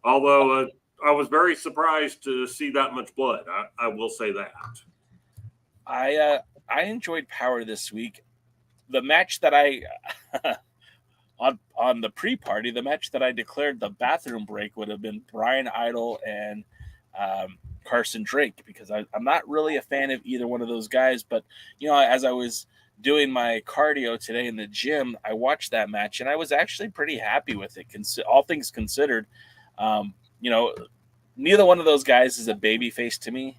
Although I was very surprised to see that much blood. I will say that. I enjoyed Power this week. The match that I on the pre-party, the match that I declared the bathroom break would have been Brian Idol and Carson Drake, because I'm not really a fan of either one of those guys. But as I was doing my cardio today in the gym, I watched that match and I was actually pretty happy with it. All things considered, neither one of those guys is a baby face to me.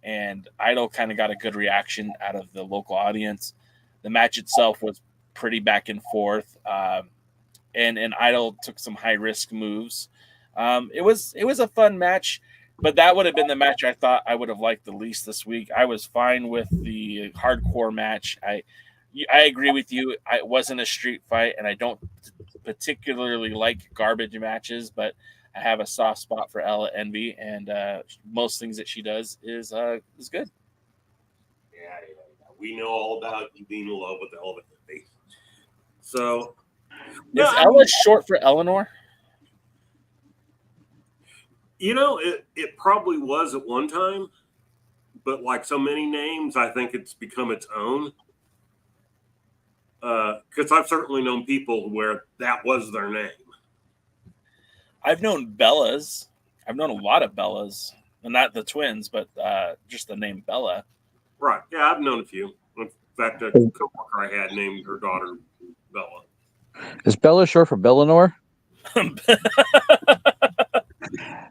And Idol kind of got a good reaction out of the local audience. The match itself was pretty back and forth. And Idol took some high risk moves. It was a fun match, but that would have been the match I thought I would have liked the least this week. I was fine with the hardcore match. I agree with you. It wasn't a street fight, and I don't particularly like garbage matches, but I have a soft spot for Ella Envy, and most things that she does is good. Yeah, we know all about you being in love with Ella Envy. So, is Ella short for Eleanor? It probably was at one time, but like so many names, I think it's become its own. Because I've certainly known people where that was their name. I've known Bellas. I've known a lot of Bellas, and not the twins, but just the name Bella. Right. Yeah, I've known a few. In fact, a coworker I had named her daughter Bella. Is Bella short for Bellinor?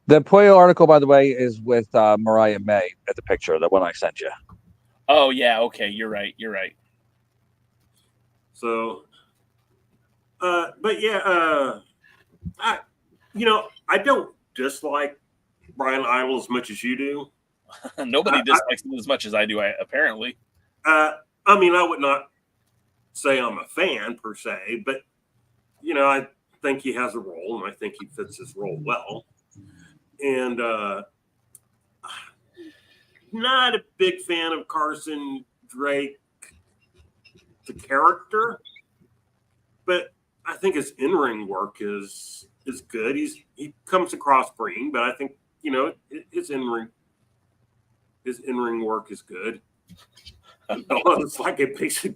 The Puyo article, by the way, is with Mariah May at the picture, the one I sent you. Oh, yeah. Okay. You're right. So, but yeah, I don't dislike Brian Idol as much as you do. Nobody dislikes him as much as I do, apparently. I would not say I'm a fan per se, but, I think he has a role, and I think he fits his role well. And not a big fan of Carson Drake, the character, but I think his in-ring work is good. He comes across green, but I think his in-ring work is good. It's like a basic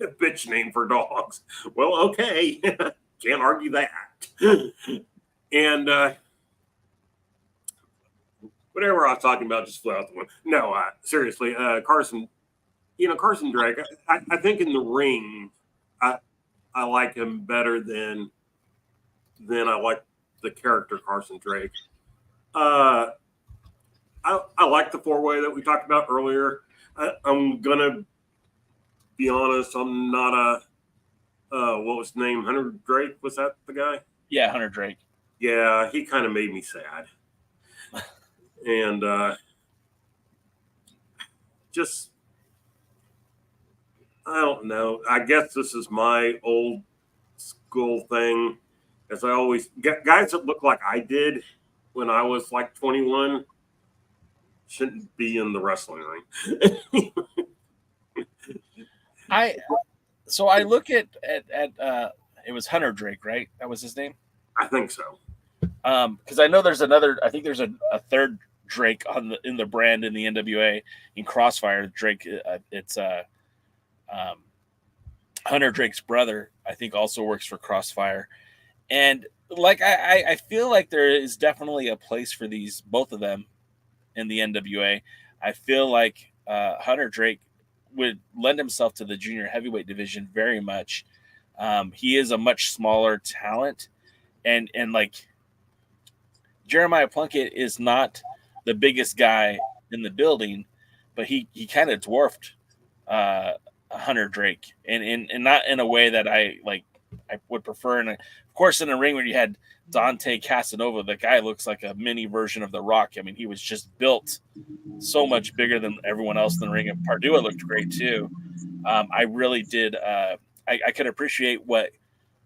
bitch name for dogs. Well, okay, can't argue that. And whatever I was talking about just flew out the window. No, seriously, Carson Drake. I think in the ring, I like him better than I like the character Carson Drake. I like the 4-way that we talked about earlier. I'm gonna be honest. I'm not a what was his name? Hunter Drake. Was that the guy? Yeah, Hunter Drake. Yeah, he kind of made me sad. And just, I don't know. I guess this is my old school thing. As I always get guys that look like I did when I was like 21 shouldn't be in the wrestling ring. I look at it was Hunter Drake, right? That was his name. I think so. Because I know there's another. I think there's a third Drake in the brand in the NWA in Crossfire. Drake, it's Hunter Drake's brother. I think also works for Crossfire, and like I feel like there is definitely a place for both of them in the NWA. I feel like Hunter Drake would lend himself to the junior heavyweight division very much. He is a much smaller talent, and like Jeremiah Plunkett is not the biggest guy in the building, but he kind of dwarfed Hunter Drake, and not in a way that I would prefer. And of course, in a ring where you had Dante Casanova, the guy looks like a mini version of The Rock. I mean, he was just built so much bigger than everyone else in the ring. And Pardua looked great too. I really did. I could appreciate what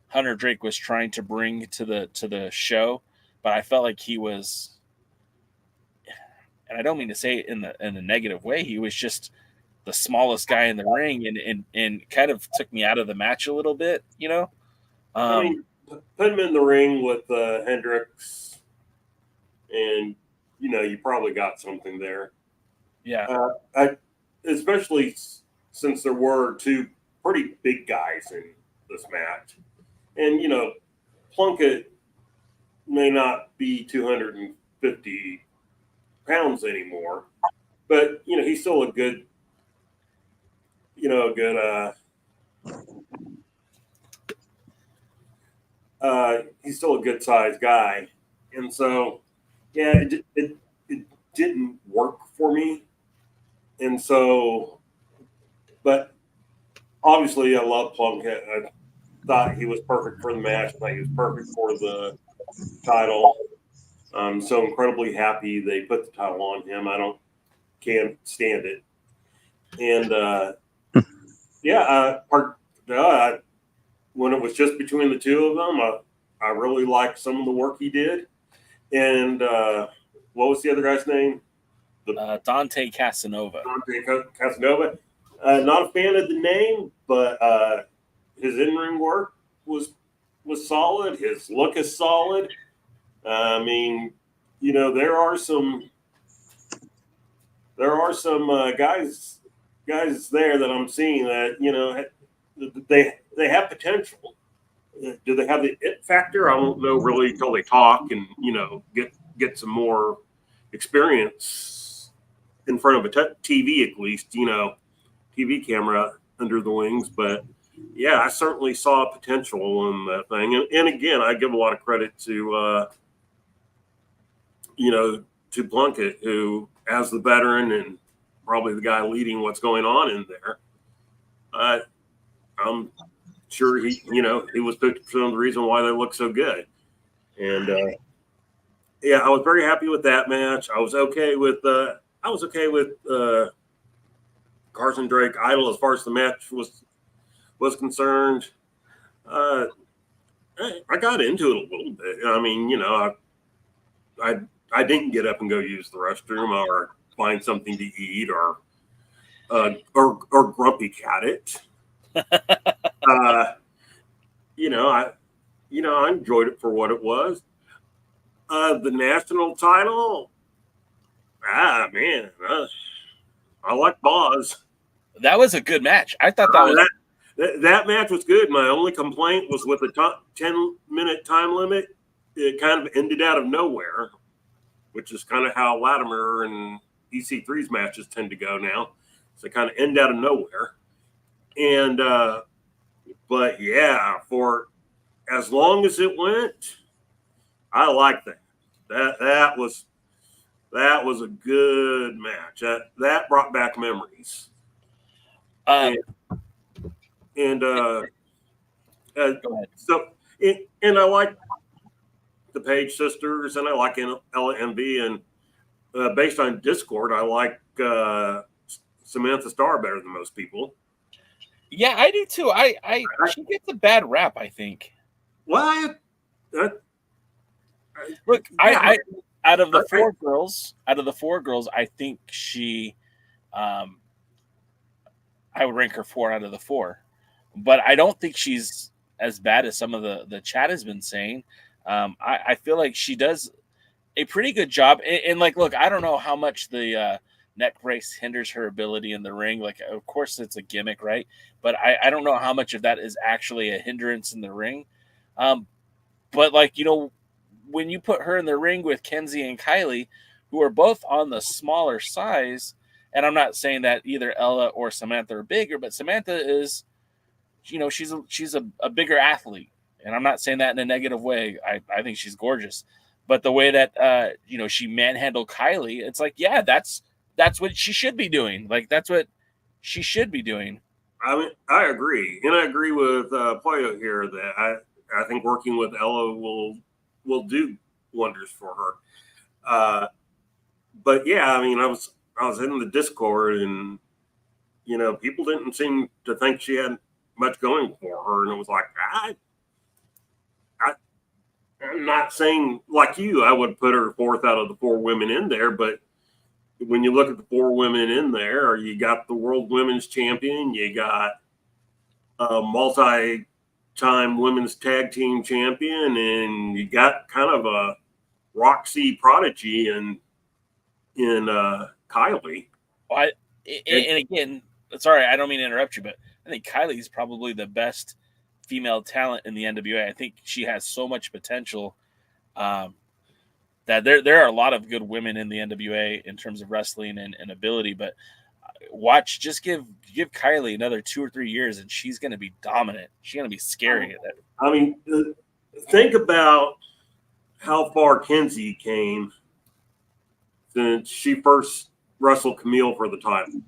Hunter Drake was trying to bring to the show, but I felt like he was, and I don't mean to say it in a negative way. He was just the smallest guy in the ring, and kind of took me out of the match a little bit. I mean, put him in the ring with Hendricks, and you probably got something there. Yeah. Especially since there were two pretty big guys in this match, and Plunkett may not be 250 pounds anymore, but he's still a good, he's still a good sized guy, and so it didn't work for me, and so, but obviously I love Plunkett. I thought he was perfect for the match. I thought he was perfect for the title. I'm so incredibly happy they put the title on him. Can't stand it. And when it was just between the two of them, I really liked some of the work he did. And what was the other guy's name? Dante Casanova. Dante Casanova. Not a fan of the name, but his in-ring work was solid. His look is solid. I mean, there are some guys there that I'm seeing that they have potential. Do they have the it factor? I don't know really until they talk and get some more experience in front of a TV, at least TV camera under the wings. But yeah, I certainly saw potential in that thing. And again, I give a lot of credit to to Plunkett, who, as the veteran and probably the guy leading what's going on in there, I'm sure he was 50% of the reason why they look so good. And I was very happy with that match. I was okay with Carson Drake Idol as far as the match was concerned. I got into it a little bit. I mean, I didn't get up and go use the restroom or find something to eat or grumpy cat it. I enjoyed it for what it was. The national title, man, I like Boz. That was a good match. I thought that match was good. My only complaint was with the 10-minute time limit. It kind of ended out of nowhere, which is kind of how Latimer and EC3's matches tend to go now. So they kind of end out of nowhere. And, but yeah, for as long as it went, I liked that. That was a good match. That brought back memories. Go ahead. And I like the Page sisters, and I like Ella MV, and based on Discord, I like Samantha Starr better than most people. Yeah, I do too. She gets a bad rap, I think. What? Look, I out of the four girls, I think she, I would rank her 4 out of the 4, but I don't think she's as bad as some of the chat has been saying. I feel like she does a pretty good job. And like, look, I don't know how much the neck brace hinders her ability in the ring. Like, of course, it's a gimmick, right? But I don't know how much of that is actually a hindrance in the ring. But like, when you put her in the ring with Kenzie and Kylie, who are both on the smaller size, and I'm not saying that either Ella or Samantha are bigger, but Samantha is, she's a bigger athlete. And I'm not saying that in a negative way. I think she's gorgeous. But the way that, she manhandled Kylie, it's like, yeah, that's what she should be doing. Like, that's what she should be doing. I mean, I agree. And I agree with Pollo here that I think working with Ella will do wonders for her. But yeah, I mean, I was in the Discord, and people didn't seem to think she had much going for her. And it was like, I'm not saying like you, I would put her fourth out of the 4 women in there, but when you look at the 4 women in there, you got the world women's champion, you got a multi-time women's tag team champion, and you got kind of a Roxy prodigy in Kylie. Well, and again, sorry, I don't mean to interrupt you, but I think Kylie's probably the best female talent in the NWA. I think she has so much potential that there are a lot of good women in the NWA in terms of wrestling and ability, but just give Kylie another 2 or 3 years and she's going to be dominant. She's going to be scary at it. I mean, think about how far Kenzie came since she first wrestled Camille for the title.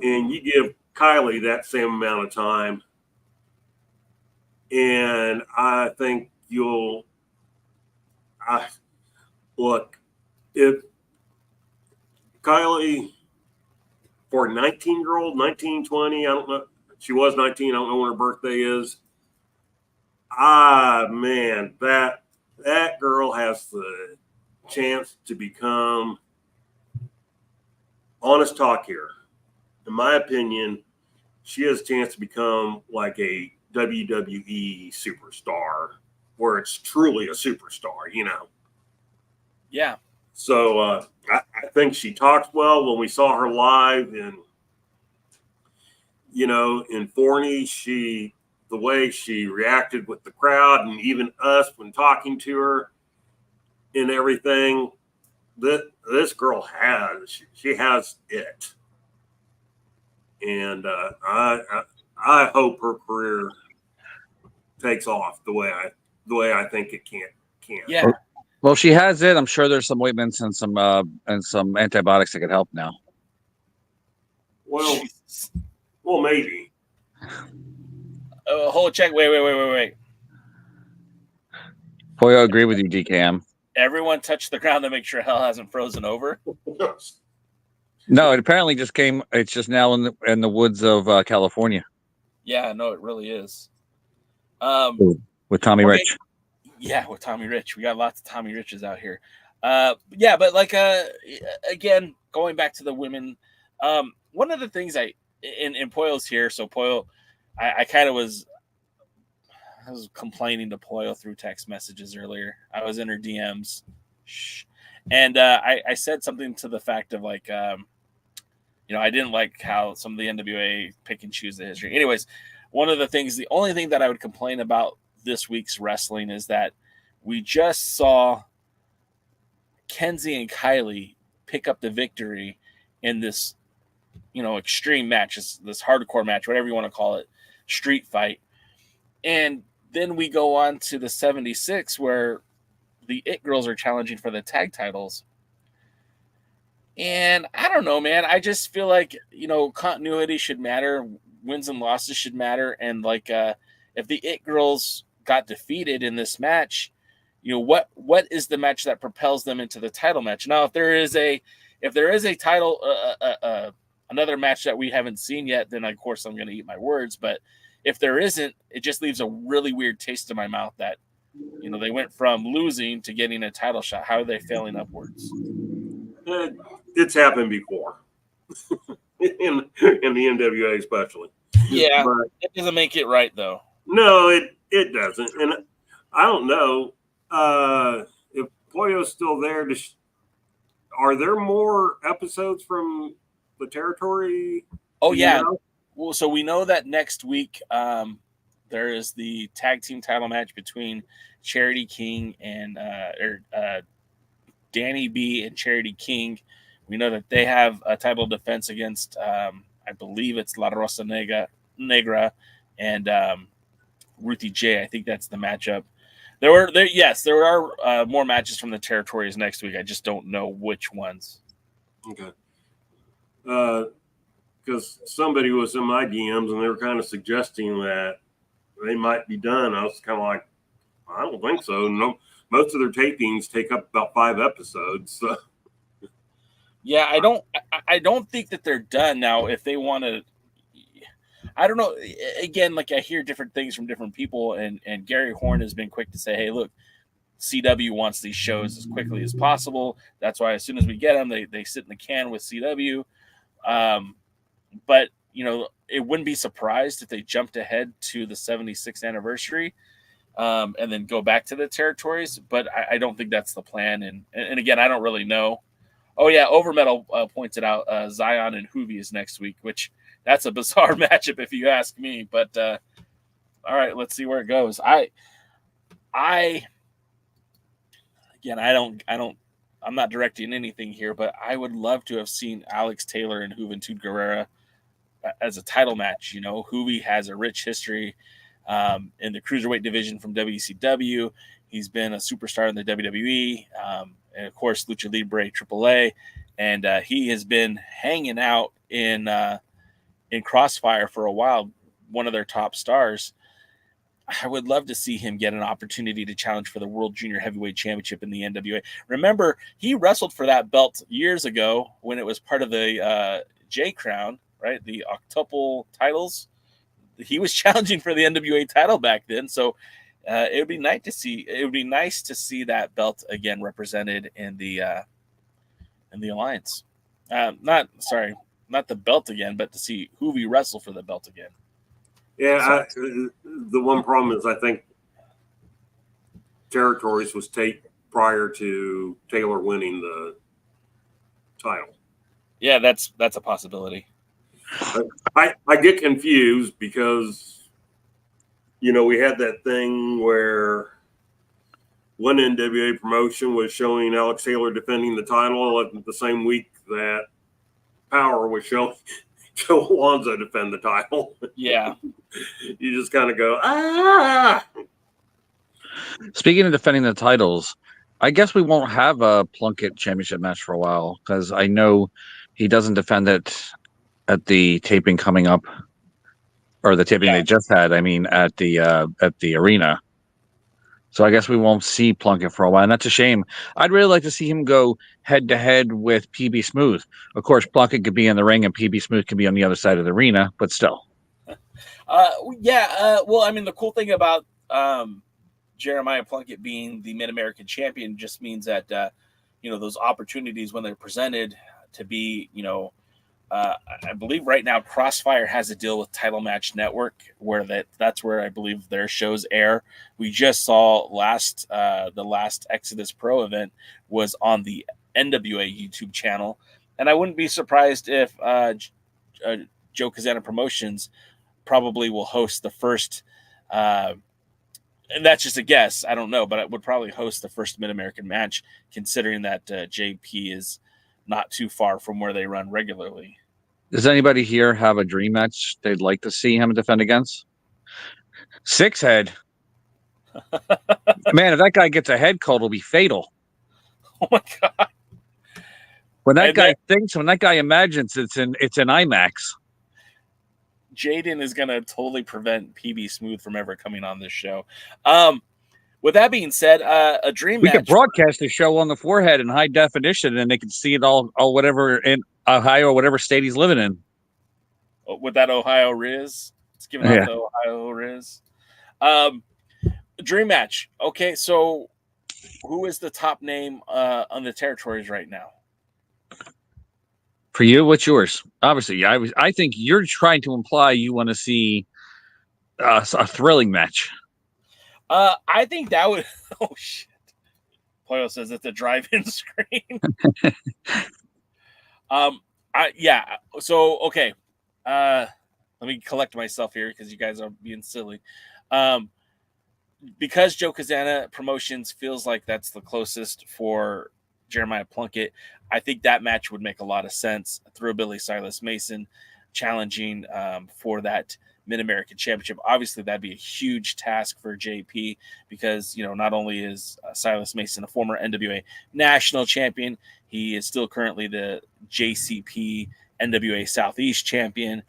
And you give Kylie that same amount of time, and I think look, if Kylie, for a 19-year-old, 19, 20, I don't know, she was 19, I don't know when her birthday is. Man, that girl has the chance to become, honest talk here, in my opinion, she has a chance to become like a WWE superstar, where it's truly a superstar, Yeah. So I think she talks well. When we saw her live in Forney, the way she reacted with the crowd and even us when talking to her and everything, this girl she has it. And I hope her career takes off the way I think it can. Yeah. Well, she has it. I'm sure there's some ointments and some antibiotics that could help now. Well, maybe. Hold check. Wait. Boy, I agree with you, DKM. Everyone touch the ground to make sure hell hasn't frozen over. No, it apparently just came. It's just now in the woods of California. Yeah, no, it really is. With Tommy Rich. Yeah, with Tommy Rich. We got lots of Tommy Riches out here. Yeah, but like again, going back to the women, one of the things and Poyo's here, so Poyo, I was complaining to Poyo through text messages earlier. I was in her DMs. And I said something to the fact of like, I didn't like how some of the NWA pick and choose the history. Anyways, the only thing that I would complain about this week's wrestling is that we just saw Kenzie and Kylie pick up the victory in this, extreme match, this hardcore match, whatever you want to call it, street fight. And then we go on to the 76 where the It Girls are challenging for the tag titles. And I don't know, man. I just feel like, continuity should matter. Wins and losses should matter. And like, if the It Girls got defeated in this match, what is the match that propels them into the title match? Now, if there is a title, another match that we haven't seen yet, then of course I'm going to eat my words. But if there isn't, it just leaves a really weird taste in my mouth that, they went from losing to getting a title shot. How are they failing upwards? It's happened before in the NWA, especially. Yeah, but it doesn't make it right, though. No, it doesn't. And I don't know if Pollo's still there. Are there more episodes from the territory? Oh, yeah. Well, so we know that next week there is the tag team title match between Charity King and Danny B and Charity King. We know that they have a title defense against, I believe it's La Rosa Negra and Ruthie J. I think that's the matchup. There are more matches from the territories next week. I just don't know which ones. Okay. Because somebody was in my DMs and they were kind of suggesting that they might be done. I was kind of like, I don't think so. No, most of their tapings take up about 5 episodes. So. Yeah, I don't think that they're done now. If they want to, I don't know. Again, like I hear different things from different people, and Gary Horn has been quick to say, "Hey, look, CW wants these shows as quickly as possible. That's why as soon as we get them, they sit in the can with CW." But it wouldn't be surprised if they jumped ahead to the 76th anniversary, and then go back to the territories. But I don't think that's the plan. And again, I don't really know. Oh yeah, Overmetal pointed out Zion and Hoovy is next week, which that's a bizarre matchup if you ask me. But all right, let's see where it goes. I'm not directing anything here, but I would love to have seen Alex Taylor and Juventud Guerrera as a title match. Hoovy has a rich history in the cruiserweight division from WCW. He's been a superstar in the WWE, and of course Lucha Libre AAA, and he has been hanging out in Crossfire for a while, one of their top stars. I would love to see him get an opportunity to challenge for the World Junior Heavyweight Championship in the NWA. Remember, he wrestled for that belt years ago when it was part of the J Crown, right? The octuple titles. He was challenging for the NWA title back then, so it would be nice to see. It would be nice to see that belt again represented in the alliance. Not the belt again, but to see Hoovy wrestle for the belt again. Yeah, the one problem is I think territories was taped prior to Taylor winning the title. Yeah, that's a possibility. I get confused because, we had that thing where one NWA promotion was showing Alex Taylor defending the title at the same week that Power was showing Joe Alonzo defend the title. Yeah. You just kind of go, ah! Speaking of defending the titles, I guess we won't have a Plunkett championship match for a while because I know he doesn't defend it at the taping coming up, or the taping they just had. I mean, at the arena. So I guess we won't see Plunkett for a while, and that's a shame. I'd really like to see him go head to head with PB Smooth. Of course, Plunkett could be in the ring, and PB Smooth could be on the other side of the arena, but still. Well, I mean, the cool thing about Jeremiah Plunkett being the Mid-American champion just means that those opportunities when they're presented to be, I believe right now Crossfire has a deal with Title Match Network where that's where I believe their shows air. We just saw the last Exodus Pro event was on the NWA YouTube channel, and I wouldn't be surprised if Joe Kazana Promotions probably will host the first. And that's just a guess. I don't know, but it would probably host the first Mid-American match, considering that JP is not too far from where they run regularly. Does anybody here have a dream match they'd like to see him defend against? Six Head. Man, if that guy gets a head cold, it'll be fatal. Oh my god! When that guy imagines it's in IMAX. Jaden is going to totally prevent PB Smooth from ever coming on this show. With that being said, a dream match. We could broadcast the show on the forehead in high definition, and they can see it all whatever in Ohio or whatever state he's living in. With that Ohio Riz. It's giving out the Ohio Riz. Dream match. Okay, so who is the top name on the territories right now? For you, what's yours? Obviously, I think you're trying to imply you want to see a thrilling match. I think that would. Oh shit! Pollo says it's a drive-in screen. Yeah. So okay, let me collect myself here because you guys are being silly. Because Joe Kazana Promotions feels like that's the closest for Jeremiah Plunkett, I think that match would make a lot of sense. Thrillbilly Silas Mason challenging for that Mid-American Championship. Obviously, that'd be a huge task for JP because, not only is Silas Mason a former NWA national champion, he is still currently the JCP NWA Southeast champion.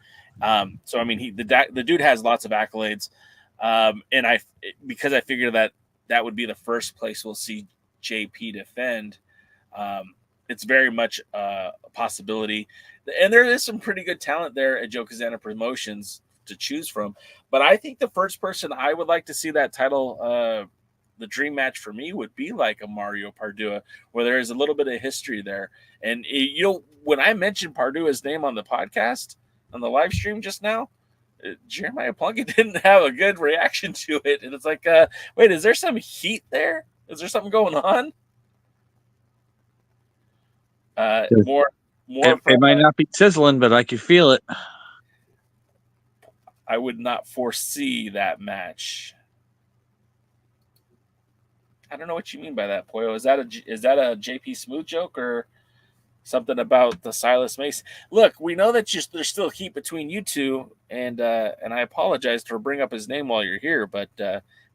So, I mean, the dude has lots of accolades. And because I figure that would be the first place we'll see JP defend, it's very much a possibility. And there is some pretty good talent there at Joe Kazana Promotions to choose from. But I think the first person I would like to see that title, the dream match for me, would be like a Mario Pardua, where there is a little bit of history there. And, when I mentioned Pardua's name on the podcast, on the live stream just now, Jeremiah Plunkett didn't have a good reaction to it. And it's like, wait, is there some heat there? Is there something going on? More. It might not be sizzling, but I could feel it. I would not foresee that match. I don't know what you mean by that, Poyo. Is that a JP Smooth joke or something about the Silas Mace? Look, we know that there's still heat between you two, and I apologize for bringing up his name while you're here, but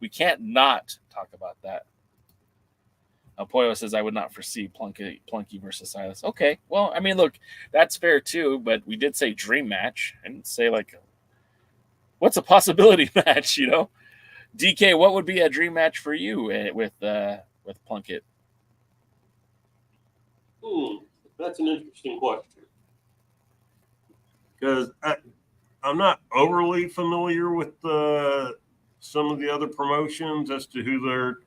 we can't not talk about that. Poyo says, I would not foresee Plunky versus Silas. Okay, well, I mean, look, that's fair too, but we did say dream match. I didn't say, like, what's a possibility match, DK, what would be a dream match for you with Plunkett? That's an interesting question. Because I'm not overly familiar with some of the other promotions as to who their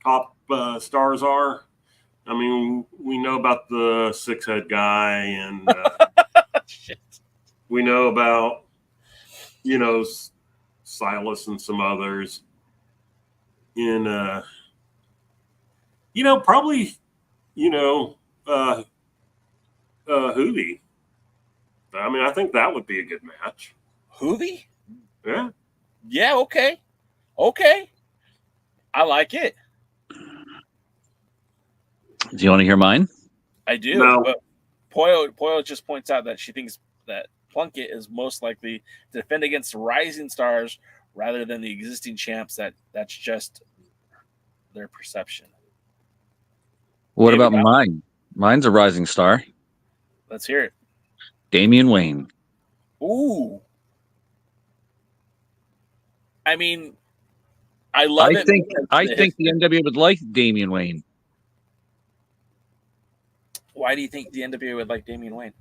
top stars are. I mean, we know about the six-head guy, and we know about, Silas and some others. And, probably, Hoovy. I mean, I think that would be a good match. Hoovy? Yeah. Yeah, okay. Okay. I like it. Do you want to hear mine? I do. No. But Poyo just points out that she thinks that Plunkett is most likely to defend against rising stars rather than the existing champs. That's just their perception. What about mine? Mine's a rising star. Let's hear it. Damian Wayne. Ooh. I mean, I love it. I think the NWA would like Damian Wayne. Why do you think the NWA would like Damian Wayne?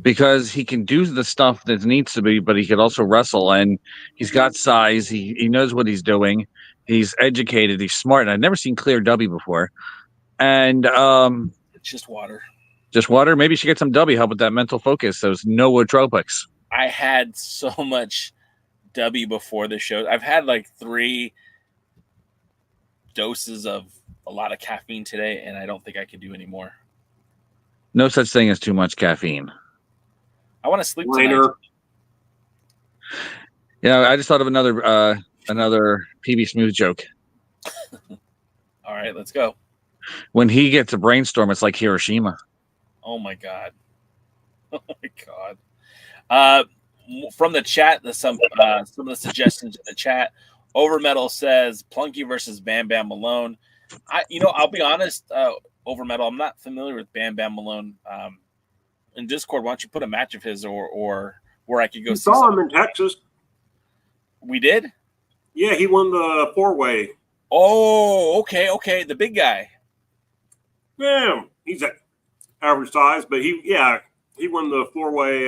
Because he can do the stuff that needs to be, but he could also wrestle, and he's got size. He knows what he's doing. He's educated. He's smart. And I've never seen Clear W before. And it's just water. Just water. Maybe you should get some W. Help with that mental focus. Those nootropics. I had so much W before the show. I've had like 3 doses of a lot of caffeine today, and I don't think I can do any more. No such thing as too much caffeine. I want to sleep tonight. Yeah, I just thought of another PB Smooth joke. All right, let's go. When he gets a brainstorm, it's like Hiroshima. Oh my god. Oh my god. From the chat, some of the suggestions in the chat. Overmetal says Plunky versus Bam Bam Malone. I'll be honest, Overmetal, I'm not familiar with Bam Bam Malone. In Discord, why don't you put a match of his or where I could go see saw him in Texas. We did? Yeah, he won the 4-way. Oh, okay. The big guy. Yeah, he's at average size, but he won the 4-way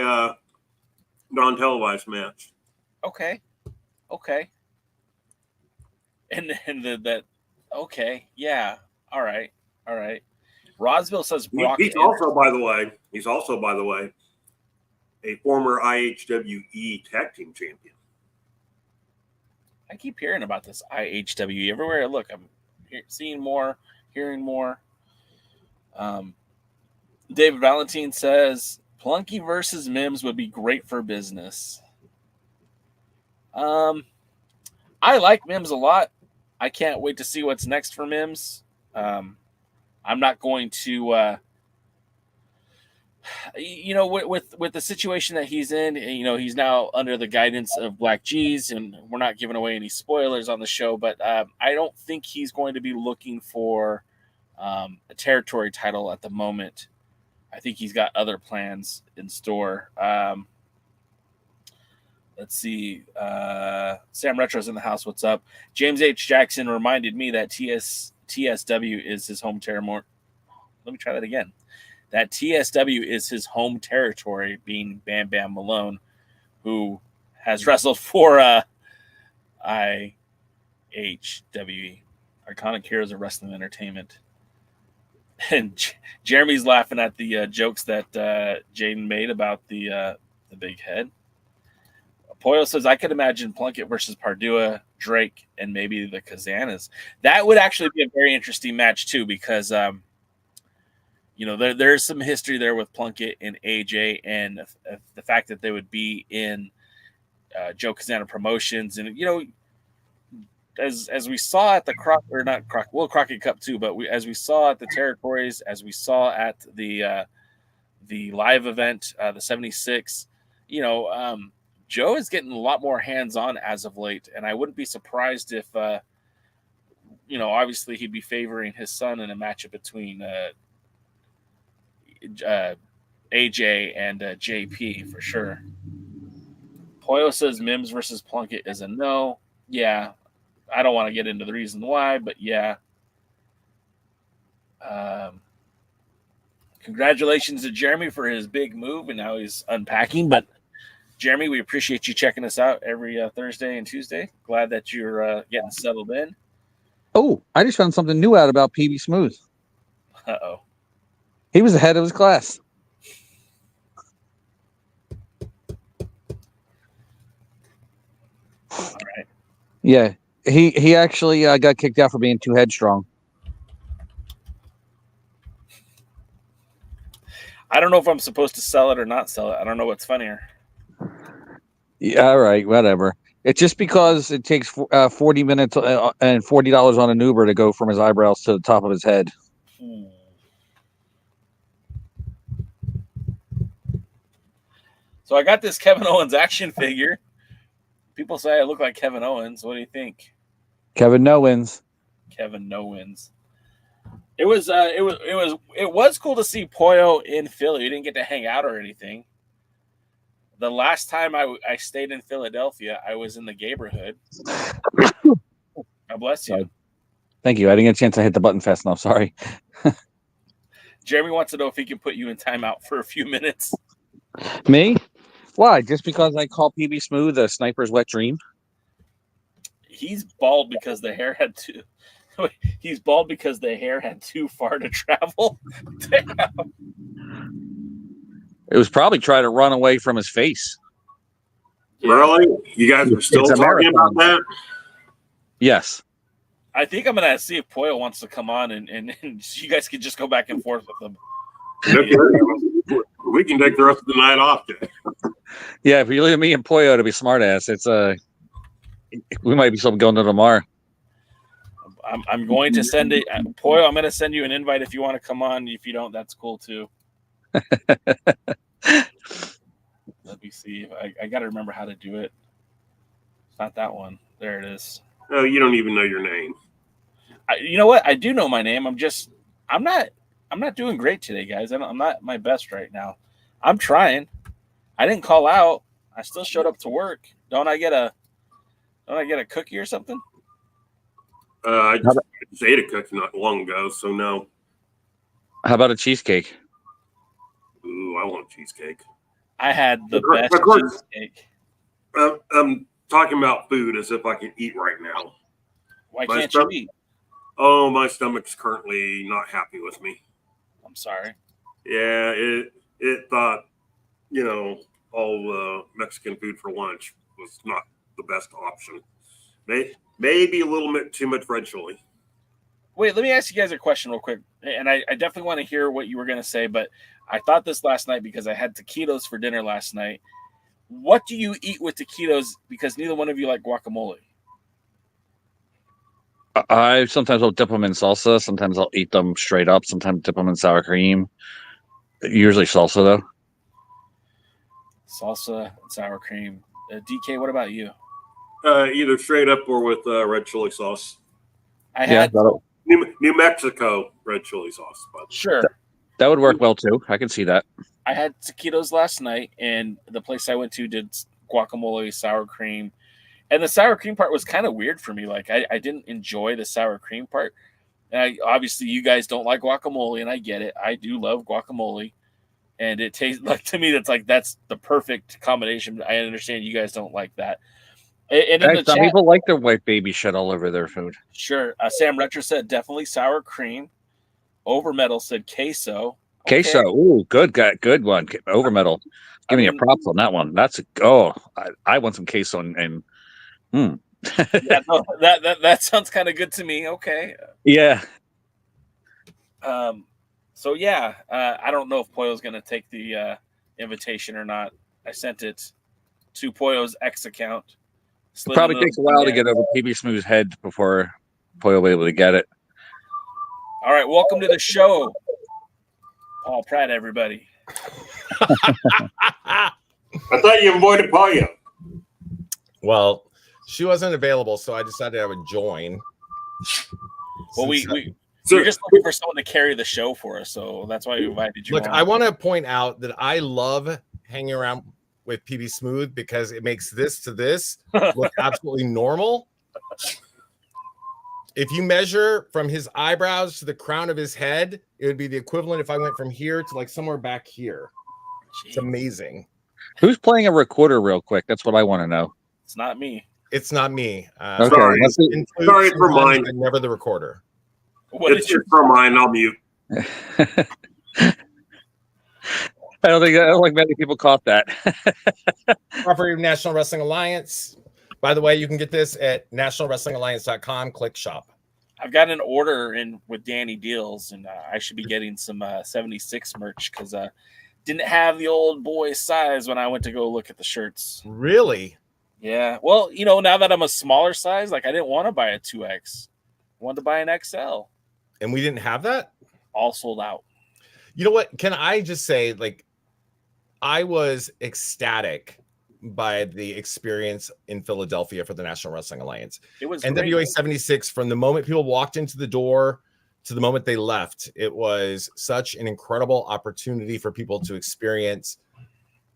non-televised match. Okay. And that okay, yeah. All right. Rosville says Brock. He's also, by the way, a former IHWE tag team champion. I keep hearing about this IHWE everywhere I look. I'm seeing more, hearing more. David Valentine says Plunky versus Mims would be great for business. I like Mims a lot. I can't wait to see what's next for Mims. I'm not going to, with the situation that he's in, he's now under the guidance of Black G's, and we're not giving away any spoilers on the show, but I don't think he's going to be looking for a territory title at the moment. I think he's got other plans in store. Let's see. Sam Retro's in the house. What's up? James H. Jackson reminded me that TSW is his home let me try that again. That TSW is his home territory, being Bam Bam Malone, who has wrestled for IHWE, Iconic Heroes of Wrestling Entertainment. And Jeremy's laughing at the jokes that Jaden made about the big head. Poyo says, I could imagine Plunkett versus Pardua, Drake, and maybe the Kazanas. That would actually be a very interesting match, too, because, there's some history there with Plunkett and AJ, and the fact that they would be in Joe Kazana Promotions. And, as we saw at the Crockett Cup, too, but as we saw at the Territories, as we saw at the live event, the 76, Joe is getting a lot more hands-on as of late, and I wouldn't be surprised if, obviously he'd be favoring his son in a matchup between AJ and JP for sure. Poyo says Mims versus Plunkett is a no. Yeah, I don't want to get into the reason why, but yeah. Congratulations to Jeremy for his big move, and now he's unpacking, but Jeremy, we appreciate you checking us out every Thursday and Tuesday. Glad that you're getting settled in. Oh, I just found something new out about PB Smooth. Uh-oh. He was ahead of his class. All right. Yeah, he actually got kicked out for being too headstrong. I don't know if I'm supposed to sell it or not sell it. I don't know what's funnier. Yeah, all right, whatever. It's just because it takes 40 minutes and $40 on an Uber to go from his eyebrows to the top of his head. So I got this Kevin Owens action figure. People say I look like Kevin Owens. What do you think? Kevin Nowens. Kevin Nowens. It was cool to see Poyo in Philly. We didn't get to hang out or anything. The last time I stayed in Philadelphia, I was in the neighborhood. God bless you. Thank you. I didn't get a chance to hit the button fast enough. Sorry. Jeremy wants to know if he can put you in timeout for a few minutes. Me? Why? Just because I call PB Smooth a sniper's wet dream? He's bald because the hair had too. He's bald because the hair had too far to travel. Damn. It was probably trying to run away from his face. Really? You guys are still talking about that? Yes. I think I'm going to see if Poyo wants to come on and you guys can just go back and forth with him. We can take the rest of the night off. Yeah, if you leave me and Poyo to be smartass, it's we might be something going to tomorrow. I'm going to send it. Poyo, I'm going to send you an invite if you want to come on. If you don't, that's cool too. Let me see. I got to remember how to do it. It's not that one. There it is. Oh, you don't even know your name. You know what? I do know my name. I'm not doing great today, guys. I'm not my best right now. I'm trying. I didn't call out. I still showed up to work. Don't I get a cookie or something? I just ate a cookie not long ago, so no. How about a cheesecake? Ooh, I want cheesecake. I had the best cheesecake. I'm talking about food as if I could eat right now. Why can't you eat? Oh, my stomach's currently not happy with me. I'm sorry. Yeah, it thought, all Mexican food for lunch was not the best option. Maybe a little bit too much red chili. Wait, let me ask you guys a question real quick. And I definitely want to hear what you were going to say, but I thought this last night because I had taquitos for dinner last night. What do you eat with taquitos? Because neither one of you like guacamole. I sometimes will dip them in salsa. Sometimes I'll eat them straight up. Sometimes dip them in sour cream. Usually salsa, though. Salsa and sour cream. DK, what about you? Either straight up or with red chili sauce. I had New Mexico red chili sauce. Sure. That would work well, too. I can see that. I had taquitos last night, and the place I went to did guacamole, sour cream. And the sour cream part was kind of weird for me. Like, I didn't enjoy the sour cream part. And obviously, you guys don't like guacamole, and I get it. I do love guacamole, and it tastes like, to me, that's the perfect combination. I understand you guys don't like that. And in the Some chat, people like their white baby shit all over their food. sure. Sam Retro said definitely sour cream. Overmetal said queso. Queso, ooh, good one. Overmetal, give me a props on that one. That's I want some queso and Yeah, no, that sounds kind of good to me. Okay. yeah. So yeah, I don't know if Pollo's going to take the invitation or not. I sent it to Pollo's X account. It probably takes a while to get over PB Smooth's head before Pollo will be able to get it. All right, welcome to the show, Paul Pratt, everybody. I thought you avoided Pollo. Well, she wasn't available, so I decided I would join. Well, we're just looking for someone to carry the show for us, so that's why we invited you. Look, I want to point out that I love hanging around with PB Smooth because it makes this to this look absolutely normal. If you measure from his eyebrows to the crown of his head, it would be the equivalent if I went from here to like somewhere back here. Jeez. It's amazing. Who's playing a recorder real quick? That's what I want to know. It's not me. It's not me. Okay. Sorry for mine. I'm never the recorder. It's for mine. I'll mute. I don't think many people caught that. Property of National Wrestling Alliance. By the way, you can get this at nationalwrestlingalliance.com. Click shop. I've got an order in with Danny Deals, and I should be getting some 76 merch because didn't have the old boy size when I went to go look at the shirts. Really? Yeah. Well, now that I'm a smaller size, like I didn't want to buy a 2X. I wanted to buy an XL. And we didn't have that? All sold out. You know what? Can I just say, like, I was ecstatic by the experience in Philadelphia for the National Wrestling Alliance. It was NWA great. 76, from the moment people walked into the door to the moment they left, it was such an incredible opportunity for people to experience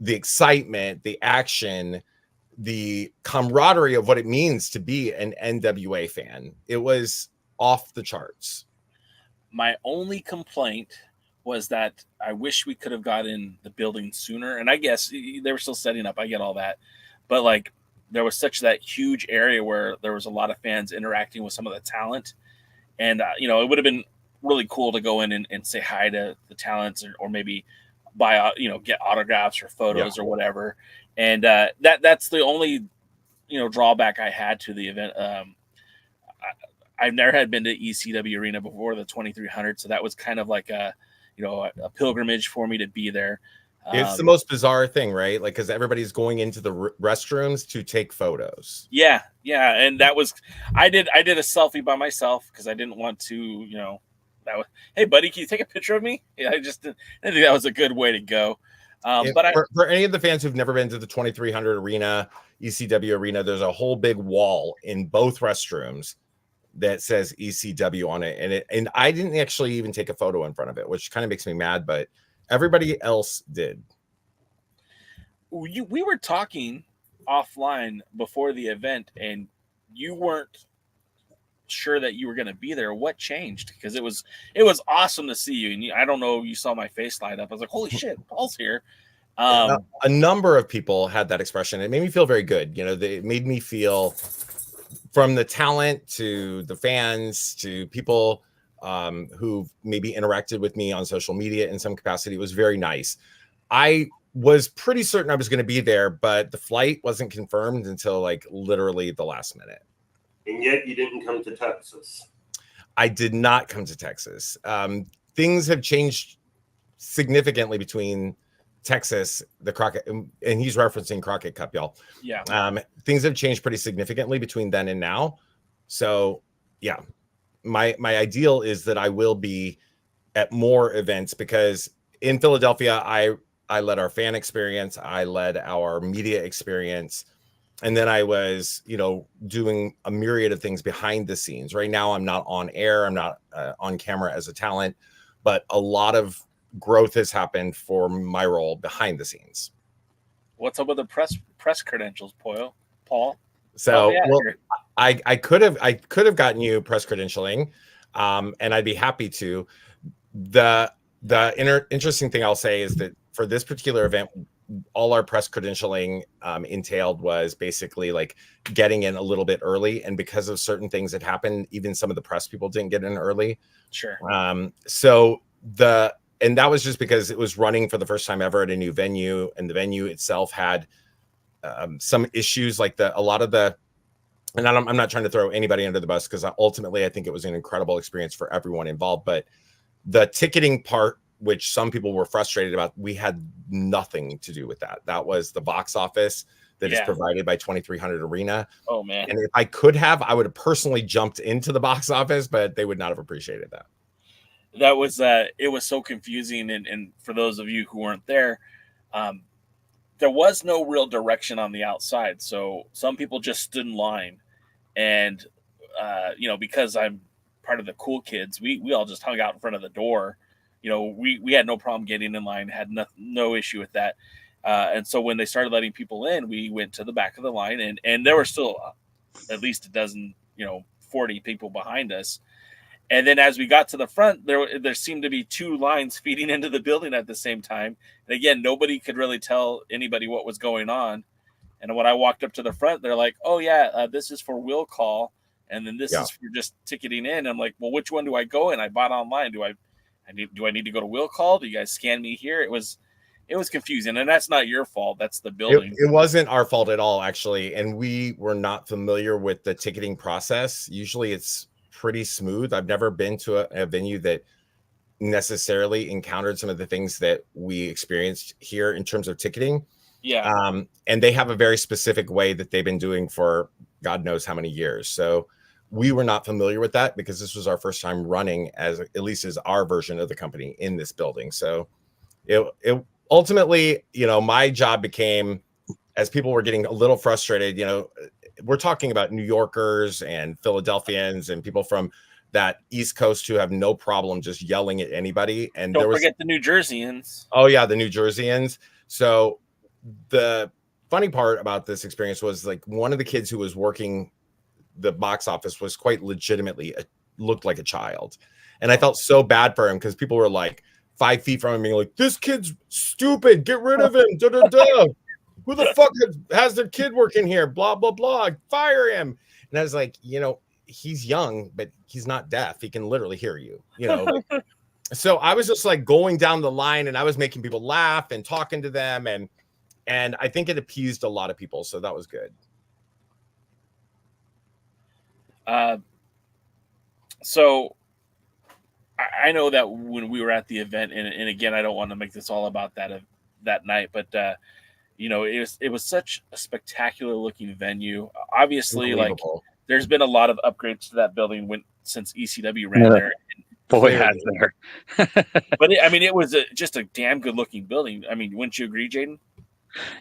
the excitement, the action, the camaraderie of what it means to be an NWA fan. It was off the charts. My only complaint was that I wish we could have gotten the building sooner. And I guess they were still setting up. I get all that. But like there was such that huge area where there was a lot of fans interacting with some of the talent. And, it would have been really cool to go in and say hi to the talents or maybe buy, get autographs or photos or whatever. And that's the only, drawback I had to the event. I've never had been to ECW Arena before, the 2300. So that was kind of like a pilgrimage for me to be there. It's the most bizarre thing, right? Like, because everybody's going into the restrooms to take photos. Yeah. And that was, I did a selfie by myself because I didn't want to, hey buddy, can you take a picture of me? Yeah, I think that was a good way to go. But for any of the fans who've never been to the 2300 Arena, ECW Arena, there's a whole big wall in both restrooms that says ECW on it. And I didn't actually even take a photo in front of it, which kind of makes me mad, but everybody else did. We were talking offline before the event and you weren't sure that you were going to be there. What changed? Because it was awesome to see you. And I don't know, you saw my face light up. I was like, holy shit, Paul's here. A number of people had that expression. It made me feel very good. It made me feel, from the talent to the fans to people who maybe interacted with me on social media in some capacity, it was very nice. I was pretty certain I was going to be there, but the flight wasn't confirmed until like literally the last minute. And yet you didn't come to Texas. I did not come to Texas. Things have changed significantly between Texas, the Crockett, and he's referencing Crockett Cup, y'all. Yeah. Things have changed pretty significantly between then and now. So yeah, my ideal is that I will be at more events, because in Philadelphia, I led our fan experience, I led our media experience, and then I was, doing a myriad of things behind the scenes. Right now, I'm not on air, I'm not on camera as a talent, but a lot of growth has happened for my role behind the scenes. What's up with the press credentials, Paul? So, I could have gotten you press credentialing. And I'd be happy to. Interesting thing I'll say is that for this particular event, all our press credentialing entailed was basically like getting in a little bit early, and because of certain things that happened, even some of the press people didn't get in early. Sure. And that was just because it was running for the first time ever at a new venue, and the venue itself had some issues, like a lot of the. And I'm not trying to throw anybody under the bus, because ultimately I think it was an incredible experience for everyone involved. But the ticketing part, which some people were frustrated about, we had nothing to do with that. That was the box office that is provided by 2300 Arena. Oh, man. And if I could have, I would have personally jumped into the box office, but they would not have appreciated that. That was it was so confusing. And for those of you who weren't there, there was no real direction on the outside. So some people just stood in line, and because I'm part of the cool kids, we all just hung out in front of the door. We had no problem getting in line, had no issue with that. And so when they started letting people in, we went to the back of the line, and there were still at least a dozen, 40 people behind us. And then as we got to the front, there seemed to be two lines feeding into the building at the same time. And again, nobody could really tell anybody what was going on. And when I walked up to the front, they're like, "Oh yeah, this is for will call, and then this is for just ticketing in." I'm like, "Well, which one do I go in? I bought online. Do I need to go to will call? Do you guys scan me here?" It was confusing, and that's not your fault. That's the building. It wasn't our fault at all, actually, and we were not familiar with the ticketing process. Usually, it's pretty smooth. I've never been to a venue that necessarily encountered some of the things that we experienced here in terms of ticketing. Yeah. And they have a very specific way that they've been doing for God knows how many years. So we were not familiar with that, because this was our first time running at least as our version of the company in this building. So it ultimately, my job became, as people were getting a little frustrated, we're talking about New Yorkers and Philadelphians and people from that East Coast who have no problem just yelling at anybody. And don't forget the New Jerseyans. Oh yeah, the New Jerseyans. So the funny part about this experience was, like, one of the kids who was working the box office was quite legitimately looked like a child, and I felt so bad for him, because people were like 5 feet from him being like, "This kid's stupid, get rid of him, da da da. Who the fuck has their kid working here? Blah, blah, blah. Fire him." And I was like, he's young, but he's not deaf. He can literally hear you, So I was just like going down the line, and I was making people laugh and talking to them. And I think it appeased a lot of people. So that was good. So I know that when we were at the event, and again, I don't want to make this all about that night, but it was such a spectacular looking venue. Obviously, like, there's been a lot of upgrades to that building since ECW ran there. Boy, has there. But it was just a damn good looking building. I mean, wouldn't you agree, Jaden?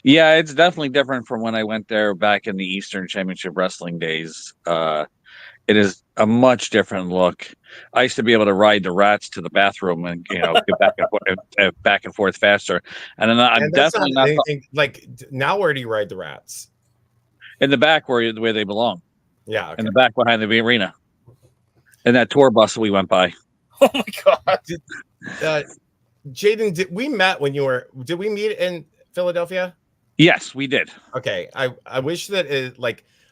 Yeah, it's definitely different from when I went there back in the Eastern Championship Wrestling days. It is a much different look. I used to be able to ride the rats to the bathroom and get back and forth faster. And then I'm definitely not like, now. Where do you ride the rats? In the back, where they belong. Yeah, okay. In the back behind the arena. In that tour bus that we went by. Oh my God. Jaden, did we meet in Philadelphia? Yes, we did. Okay. I wish that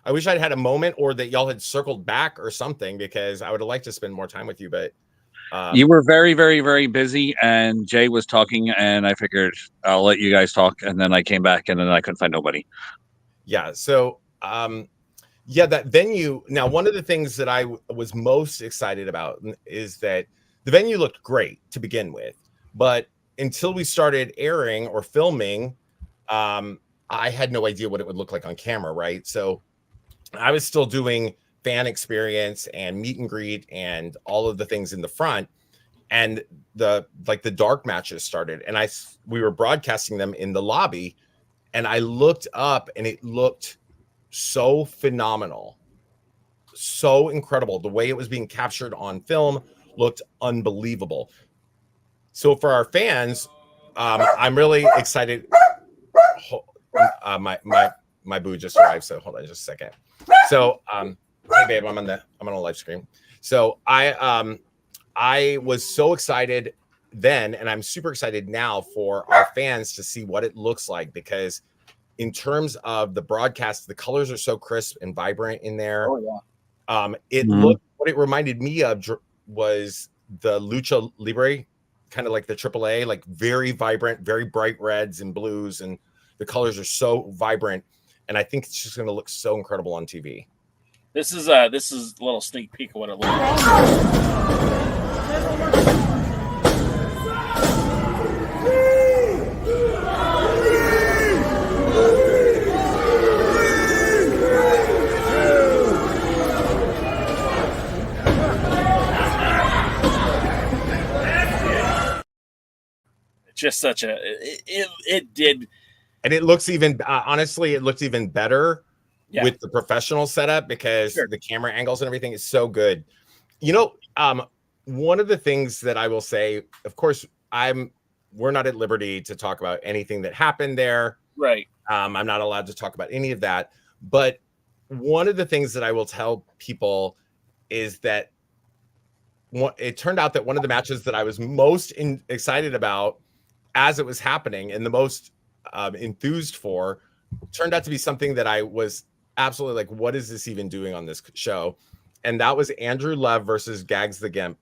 I wish I'd had a moment, or that y'all had circled back or something, because I would have liked to spend more time with you, but you were very, very, very busy, and Jay was talking, and I figured I'll let you guys talk, and then I came back, and then I couldn't find nobody. Yeah. So, that venue. Now, one of the things that I was most excited about is that the venue looked great to begin with, but until we started airing or filming, I had no idea what it would look like on camera, right? So I was still doing fan experience and meet and greet and all of the things in the front, and the dark matches started, and we were broadcasting them in the lobby, and I looked up, and it looked so phenomenal, so incredible. The way it was being captured on film looked unbelievable. So for our fans, I'm really excited. My boo just arrived, so hold on just a second. So, hey babe, I'm on a live stream. So I was so excited then, and I'm super excited now for our fans to see what it looks like, because in terms of the broadcast, the colors are so crisp and vibrant in there. Oh yeah. It looked, what it reminded me of was the Lucha Libre, kind of like the AAA, like very vibrant, very bright reds and blues, and the colors are so vibrant. And I think it's just going to look so incredible on TV. This is a little sneak peek of what it looks like. Just such a it did, and it looks even honestly, it looks even better with the professional setup, because the camera angles and everything is so good. You know, one of the things that I will say, of course, we're not at liberty to talk about anything that happened there, right? I'm not allowed to talk about any of that, but one of the things that I will tell people is that it turned out that one of the matches that I was most excited about as it was happening and the most enthused for turned out to be something that I was absolutely like, what is this even doing on this show? And that was Andrew Love versus Gags the Gimp.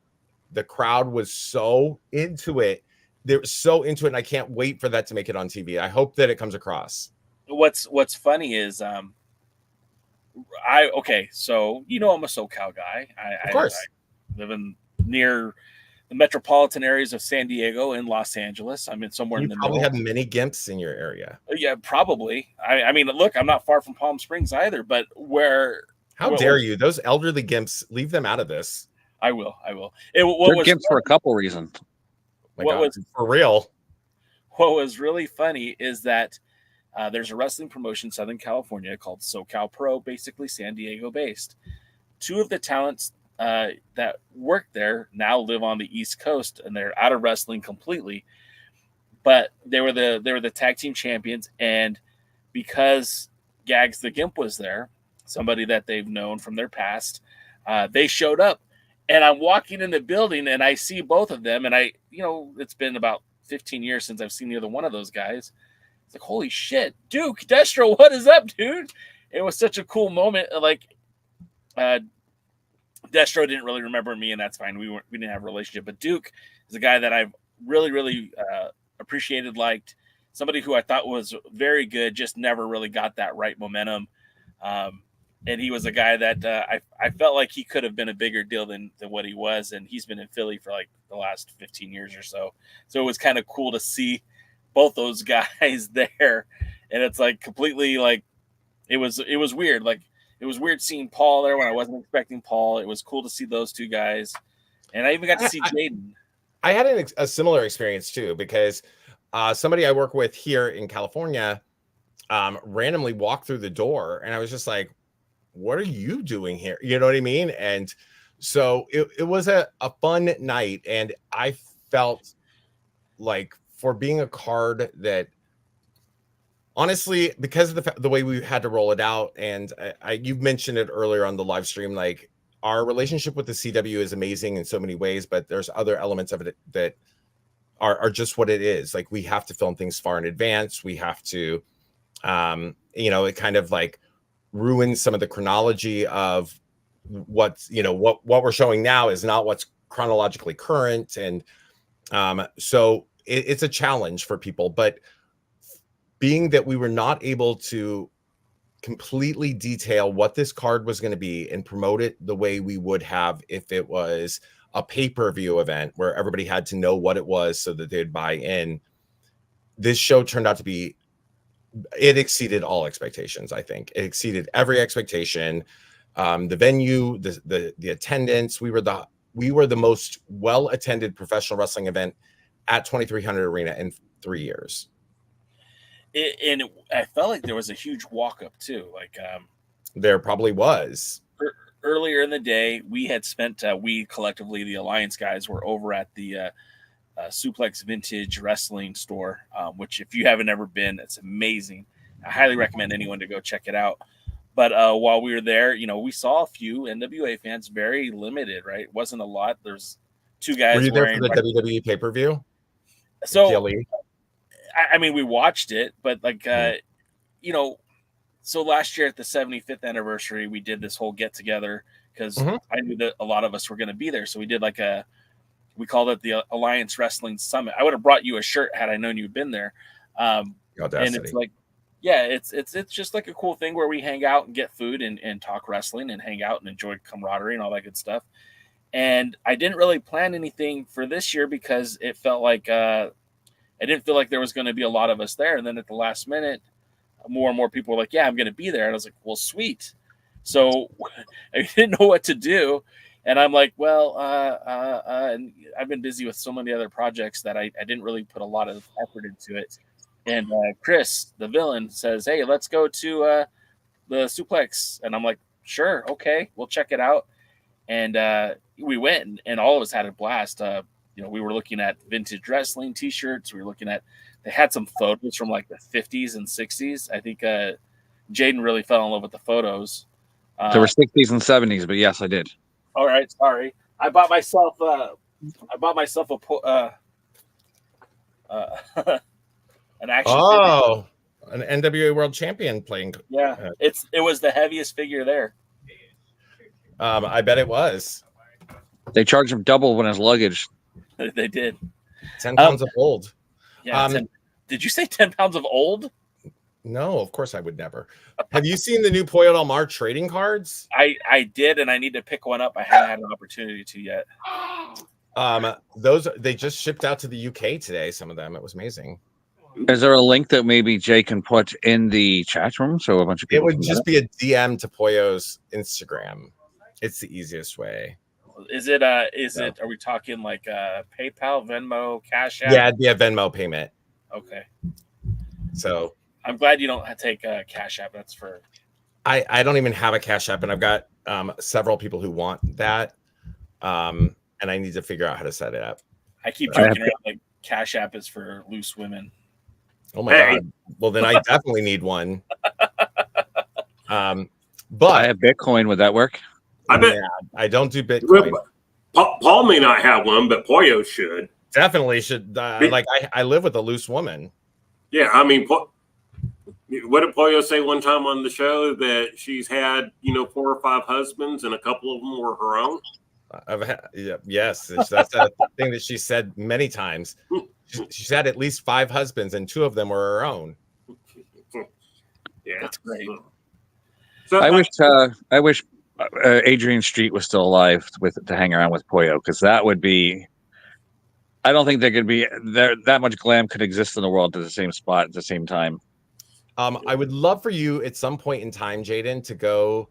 The crowd was so into it. They were so into it, and I can't wait for that to make it on TV. I hope that it comes across. What's funny is so you know, I'm a SoCal guy. Of course. I live near the metropolitan areas of San Diego and Los Angeles. I'm in somewhere in the probably middle. have many gimps in your area. Yeah, probably. I mean, look, I'm not far from Palm Springs either, but how dare you? Those elderly gimps, leave them out of this. I will. They're gimps for a couple reasons. For real? What was really funny is that there's a wrestling promotion in Southern California called SoCal Pro, basically San Diego based. Two of the talents that work there now live on the East Coast, and they're out of wrestling completely. But they were the tag team champions, and because Gags the Gimp was there, somebody that they've known from their past, they showed up. And I'm walking in the building, and I see both of them, and it's been about 15 years since I've seen the other one of those guys. It's like, holy shit, Duke, Destro, what is up, dude? It was such a cool moment. Like, Destro didn't really remember me, and that's fine. We didn't have a relationship, but Duke is a guy that I've really, really appreciated, liked, somebody who I thought was very good, just never really got that right momentum. And he was a guy that I felt like he could have been a bigger deal than what he was, and he's been in Philly for like the last 15 years or so. So it was kind of cool to see both those guys there, and it's like completely like it was weird. Like, it was weird seeing Paul there when I wasn't expecting Paul. It was cool to see those two guys, and I even got to see Jaden. I had a similar experience too, because somebody I work with here in California randomly walked through the door, and I was just like, what are you doing here? You know what I mean? And so it was a fun night, and I felt like, for being a card that, honestly, because of the way we had to roll it out, and you mentioned it earlier on the live stream, like, our relationship with the CW is amazing in so many ways, but there's other elements of it that are just what it is. Like, we have to film things far in advance. We have to, it kind of like ruins some of the chronology of what we're showing now is not what's chronologically current. And so it's a challenge for people, but being that we were not able to completely detail what this card was going to be and promote it the way we would have if it was a pay-per-view event where everybody had to know what it was so that they'd buy in, this show turned out to be, it exceeded all expectations. I think it exceeded every expectation. The venue, the attendance, we were the most well-attended professional wrestling event at 2300 Arena in 3 years. I felt like there was a huge walk-up too. Like, there probably was. Earlier in the day, we had spent, we collectively, the Alliance guys, were over at the Suplex Vintage Wrestling store, which if you haven't ever been, it's amazing. I highly recommend anyone to go check it out. But while we were there, you know, we saw a few NWA fans, very limited, right? It wasn't a lot. There's two guys Were you there wearing for the WWE pay-per-view? So PLE? I mean, we watched it, but like you know, so last year at the 75th anniversary, we did this whole get together because I knew that a lot of us were going to be there. So we did like we called it the Alliance Wrestling Summit. I would have brought you a shirt had I known you'd been there. And it's like, yeah, it's just like a cool thing where we hang out and get food and talk wrestling and hang out and enjoy camaraderie and all that good stuff. And I didn't really plan anything for this year because it felt like I didn't feel like there was going to be a lot of us there. And then at the last minute, more and more people were like, yeah, I'm going to be there. And I was like, well, sweet. So I didn't know what to do. And I'm like, well, and I've been busy with so many other projects that I didn't really put a lot of effort into it. And Chris, the villain, says, hey, let's go to the Suplex. And I'm like, sure, okay, we'll check it out. And we went, and all of us had a blast. You know, we were looking at vintage wrestling T-shirts. We were looking at, they had some photos from like the 50s and 60s. I think Jaden really fell in love with the photos. There were 60s and 70s, but yes, I did. All right, sorry. I bought myself an action figure. An NWA World Champion playing. Yeah, it was the heaviest figure there. I bet it was. They charged him double when his luggage. They did. 10 pounds of old. Yeah. Did you say 10 pounds of old? No, of course I would never. Have you seen the new Pollo Del Mar trading cards? I did, and I need to pick one up. I haven't had an opportunity to yet. Those they just shipped out to the UK today. Some of them. It was amazing. Is there a link that maybe Jay can put in the chat room so a bunch of people? It would just be a DM to Pollo's Instagram. It's the easiest way. Is it? Are we talking like PayPal, Venmo, Cash App? Yeah, it'd be a Venmo payment. Okay. So I'm glad you don't take Cash App. That's for. I don't even have a Cash App, and I've got several people who want that, and I need to figure out how to set it up. I keep joking around like Cash App is for loose women. Oh my god! Well, then I definitely need one. But I have Bitcoin. Would that work? I bet. Yeah, I don't do Bitcoin. Paul may not have one, but Pollo should. Definitely should. Like I live with a loose woman. Yeah, I mean, what did Pollo say one time on the show that she's had, 4 or 5 husbands and a couple of them were her own? Yes, that's a thing that she said many times. She's had at least 5 husbands, and 2 of them were her own. Yeah, that's great. So I wish Adrian Street was still alive to hang around with Pollo, because that would be. I don't think there could be that much glam could exist in the world at the same spot at the same time. I would love for you at some point in time, Jaden, to go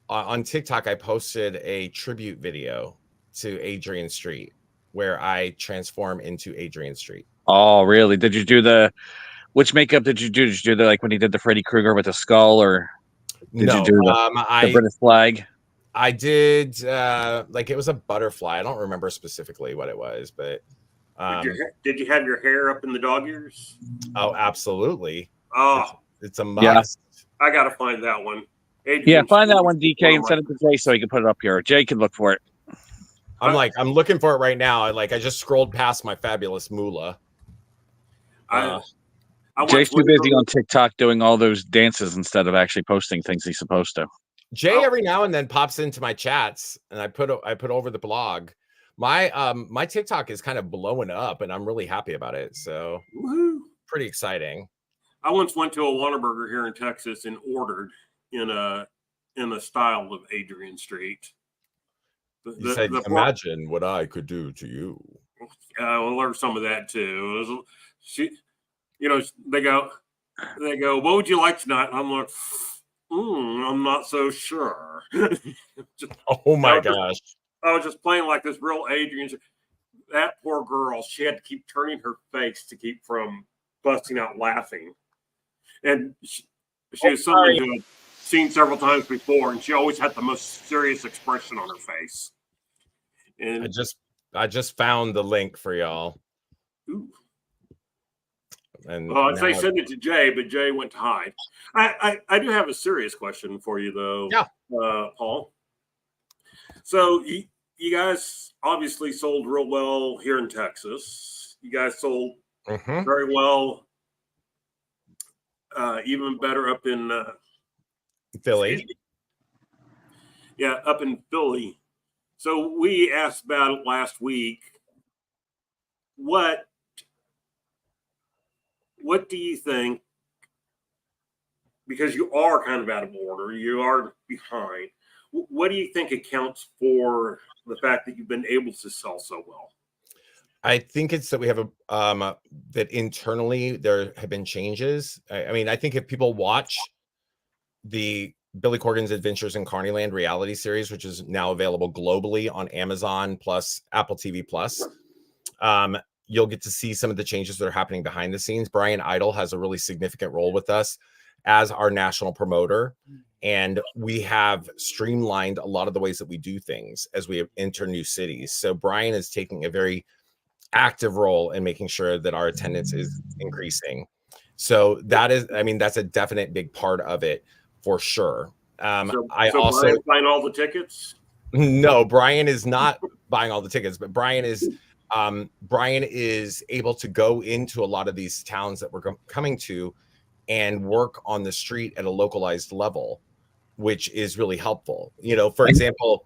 on TikTok. I posted a tribute video to Adrian Street where I transform into Adrian Street. Oh, really? Did you do which makeup did you do? Did you do like when he did the Freddy Krueger with the skull, or did you do the British flag? I did like it was a butterfly. I don't remember specifically what it was, but did you have your hair up in the dog ears? Oh, absolutely. Oh, it's a must. Yeah. I gotta find that one. Adrian, find that one, DK, and send it to Jay so he can put it up here. Jay can look for it. I'm looking for it right now. I just scrolled past my fabulous moolah. Jay's too busy on TikTok doing all those dances instead of actually posting things he's supposed to. Jay every now and then pops into my chats, and I put over the blog. My TikTok is kind of blowing up, and I'm really happy about it. So pretty exciting. I once went to a Whataburger here in Texas and ordered in a style of Adrian Street. You said, imagine what I could do to you. We'll learn some of that too. They go, what would you like tonight? And I'm like, I'm not so sure. Oh my gosh. I was just playing like this real Adrian. That poor girl, she had to keep turning her face to keep from busting out laughing. And she was someone who had seen several times before, and she always had the most serious expression on her face. And I just found the link for y'all. Ooh. And Well, I'd say send it to Jay, but Jay went to hide. I do have a serious question for you, though, Paul. So you guys obviously sold real well here in Texas. You guys sold very well, even better up in Philly. Yeah, up in Philly. So we asked about it last week. What do you think? Because you are kind of out of order, you are behind. What do you think accounts for the fact that you've been able to sell so well? I think it's that we have that internally there have been changes. I mean, I think if people watch the Billy Corgan's Adventures in Carneyland reality series, which is now available globally on Amazon plus Apple TV plus, you'll get to see some of the changes that are happening behind the scenes. Brian Idle has a really significant role with us as our national promoter. And we have streamlined a lot of the ways that we do things as we enter new cities. So Brian is taking a very active role in making sure that our attendance is increasing. So that is, I mean, that's a definite big part of it for sure. So also Brian's buying all the tickets? No, Brian is not buying all the tickets, but Brian is able to go into a lot of these towns that we're coming to and work on the street at a localized level, which is really helpful. You know, for example,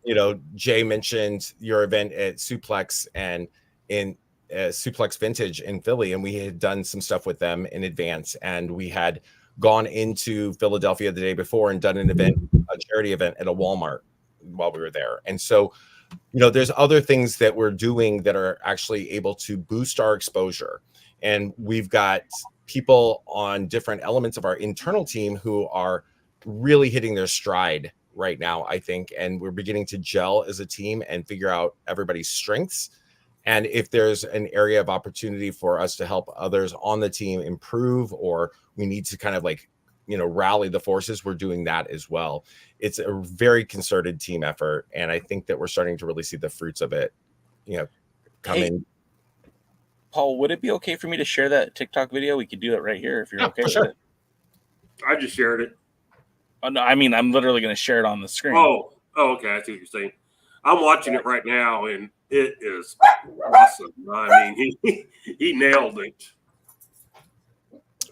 you know, Jay mentioned your event at Suplex and in Suplex Vintage in Philly, and we had done some stuff with them in advance, and we had gone into Philadelphia the day before and done an event, a charity event at a Walmart while we were there. And so, you know, there's other things that we're doing that are actually able to boost our exposure. And we've got people on different elements of our internal team who are really hitting their stride right now, I think. And we're beginning to gel as a team and figure out everybody's strengths. And if there's an area of opportunity for us to help others on the team improve, or we need to kind of like, you know, rally the forces, we're doing that as well. It's a very concerted team effort. And I think that we're starting to really see the fruits of it, you know, come in. Paul, would it be okay for me to share that TikTok video? We could do it right here if you're okay with it. I just shared it. Oh, no, I mean, I'm literally going to share it on the screen. Oh, okay. I see what you're saying. I'm watching it right now, and it is awesome. I mean, he nailed it.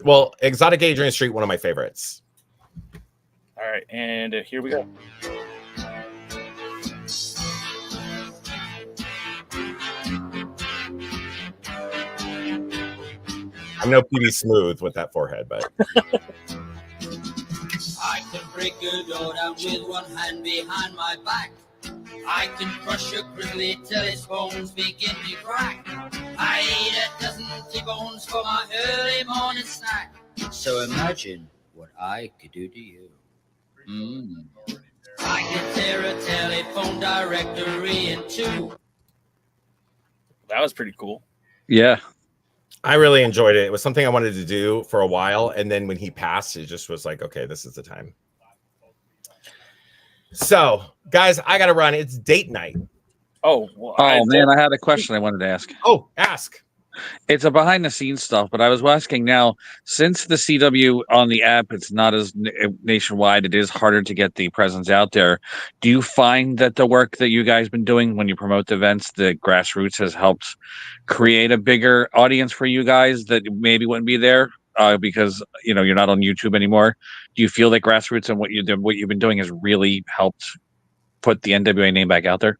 Well, Exotic Adrian Street, one of my favorites. All right, and here we go. I'm no PB Smooth with that forehead, but I can break your door down with one hand behind my back. I can crush your grizzly till its bones begin to crack. I eat a dozen T-bones for my early morning snack. So imagine what I could do to you. I can tear a telephone directory in two. That was pretty cool. Yeah. I really enjoyed it. It was something I wanted to do for a while. And then when he passed, it just was like, okay, this is the time. So, guys, I got to run. It's date night. Oh, well, man, I had a question I wanted to ask. Oh, ask. It's a behind the scenes stuff, but I was asking now, since the CW on the app, it's not as nationwide, it is harder to get the presence out there. Do you find that the work that you guys been doing when you promote the events, the grassroots has helped create a bigger audience for you guys that maybe wouldn't be there because, you know, you're not on YouTube anymore? Do you feel that grassroots and what you've been doing has really helped put the NWA name back out there?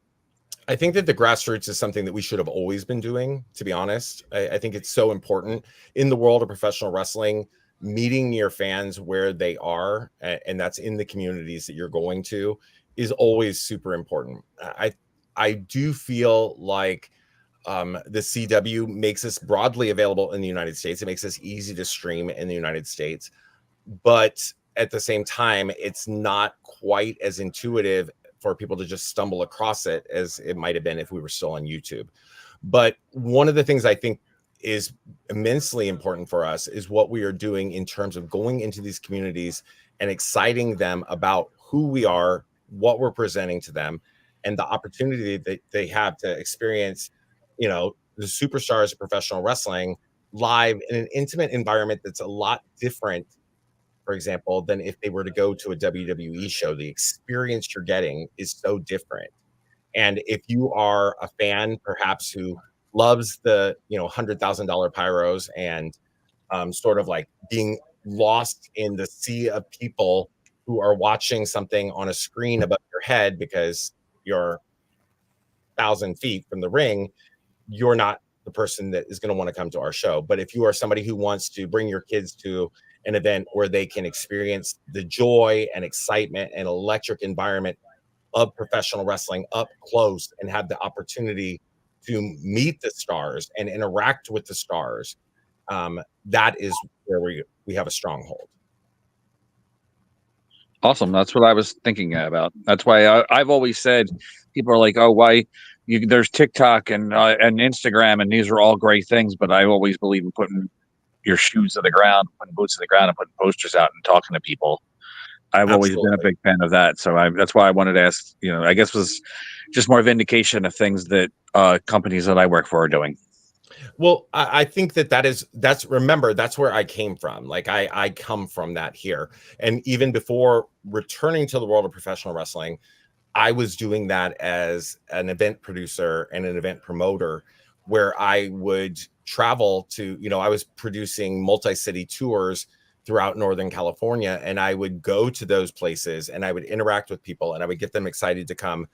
I think that the grassroots is something that we should have always been doing, to be honest. I think it's so important in the world of professional wrestling, meeting your fans where they are, and that's in the communities that you're going to, is always super important. I do feel like the CW makes us broadly available in the United States. It makes us easy to stream in the United States. But at the same time, it's not quite as intuitive for people to just stumble across it as it might have been if we were still on YouTube. But one of the things I think is immensely important for us is what we are doing in terms of going into these communities and exciting them about who we are, what we're presenting to them, and the opportunity that they have to experience, you know, the superstars of professional wrestling live in an intimate environment that's a lot different, for example, than if they were to go to a WWE show. The experience you're getting is so different. And if you are a fan, perhaps who loves the $100,000 pyros and sort of like being lost in the sea of people who are watching something on a screen above your head because you're 1,000 feet from the ring, you're not the person that is going to want to come to our show. But if you are somebody who wants to bring your kids to an event where they can experience the joy and excitement and electric environment of professional wrestling up close and have the opportunity to meet the stars and interact with the stars, that is where we have a stronghold. Awesome. That's what I was thinking about. That's why I've always said, people are like, oh, why there's TikTok and Instagram, and these are all great things, but I always believe in putting your shoes to the ground, putting boots to the ground, and putting posters out and talking to people. I've always been a big fan of that. So that's why I wanted to ask, I guess it was just more vindication of things that companies that I work for are doing. Well, I think that's where I came from. Like I come from that here. And even before returning to the world of professional wrestling, I was doing that as an event producer and an event promoter, where I would travel to, I was producing multi-city tours throughout Northern California, and I would go to those places and I would interact with people and I would get them excited to come,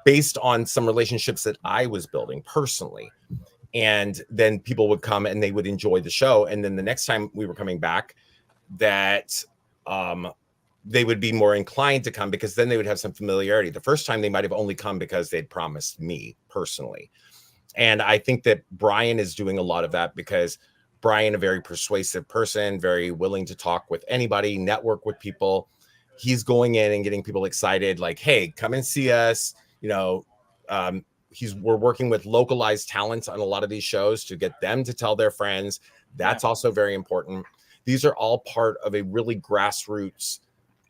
based on some relationships that I was building personally. And then people would come and they would enjoy the show. And then the next time we were coming back, that they would be more inclined to come because then they would have some familiarity. The first time they might have only come because they'd promised me personally. And I think that Brian is doing a lot of that because Brian, a very persuasive person, very willing to talk with anybody, network with people. He's going in and getting people excited, like, hey, come and see us. We're working with localized talents on a lot of these shows to get them to tell their friends. That's also very important. These are all part of a really grassroots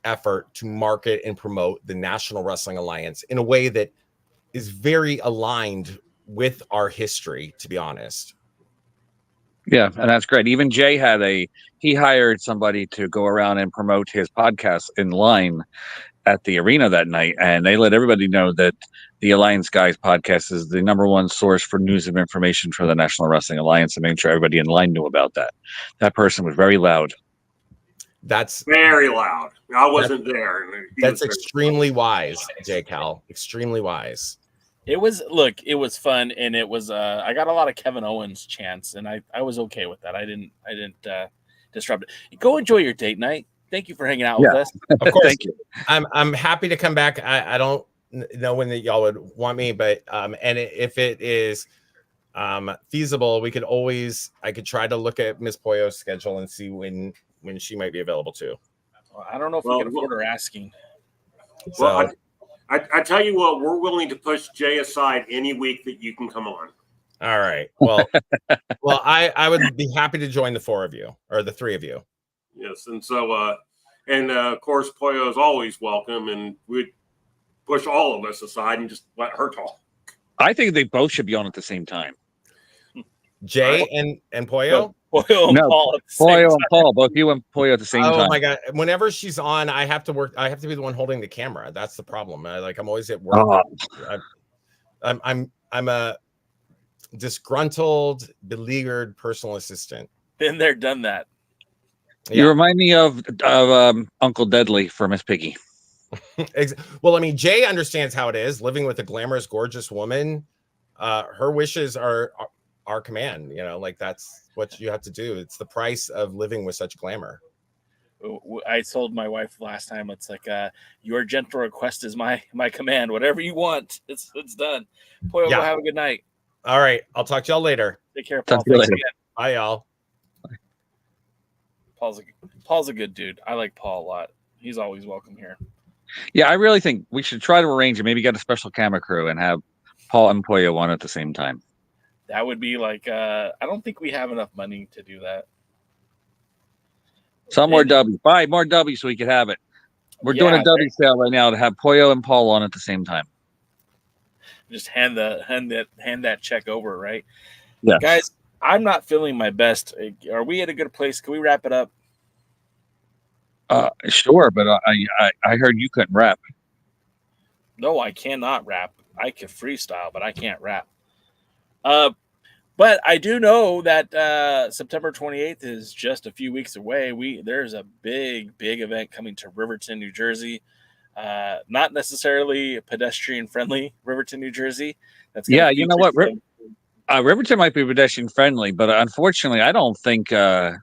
effort to market and promote the National Wrestling Alliance in a way that is very aligned with our history, to be honest. Yeah, and that's great. Even Jay he hired somebody to go around and promote his podcast in line at the arena that night, and they let everybody know that the Alliance Guys podcast is the #1 source for news and information for the National Wrestling Alliance, and made sure everybody in line knew about that. That person was very loud. That's very loud. I wasn't there. That's extremely wise, Jay Cal. Extremely wise. It was fun, and it was I got a lot of Kevin Owens chants, and I was okay with that. I didn't disrupt it. Go enjoy your date night. Thank you for hanging out with us. Of course. Thank you. I'm happy to come back. I don't know when that y'all would want me, but and if it is feasible, I could try to look at Miss Poyo's schedule and see when she might be available too. I don't know if we can afford her asking. Well, I tell you what, we're willing to push Jay aside any week that you can come on. All right. Well, I would be happy to join the 4 of you or the 3 of you. Yes, and so of course Poyo is always welcome, and we'd push all of us aside and just let her talk. I think they both should be on at the same time. Jay and Poyo? Poyo and Paul at the same Poyo time. and Paul, both you and Poyo at the same time. Oh my god! Whenever she's on, I have to work. I have to be the one holding the camera. That's the problem. I'm always at work. I'm a disgruntled, beleaguered personal assistant. Been there, done that. You remind me of Uncle Deadly for Miss Piggy. Well, I mean, Jay understands how it is living with a glamorous, gorgeous woman. Her wishes are our command. That's what you have to do. It's the price of living with such glamour. I told my wife last time, it's like your gentle request is my command. Whatever you want, it's done. Poyo, go have a good night. All right, I'll talk to y'all later. Take care, Paul. Thanks again. Bye, y'all. Paul's a good dude. I like Paul a lot. He's always welcome here. Yeah, I really think we should try to arrange it. Maybe get a special camera crew and have Paul and Poyo on at the same time. That would be like I don't think we have enough money to do that. Some more W. Buy more W so we could have it. We're doing a W sale right now to have Poyo and Paul on at the same time. Just hand that check over, right? Yeah. Guys, I'm not feeling my best. Are we at a good place? Can we wrap it up? Sure, but I heard you couldn't rap. No, I cannot rap. I can freestyle, but I can't rap. But I do know that September 28th is just a few weeks away. There's a big event coming to Riverton, New Jersey. Not necessarily pedestrian friendly Riverton, New Jersey. That's Yeah, you know what? Riverton might be pedestrian friendly, but unfortunately, I don't think the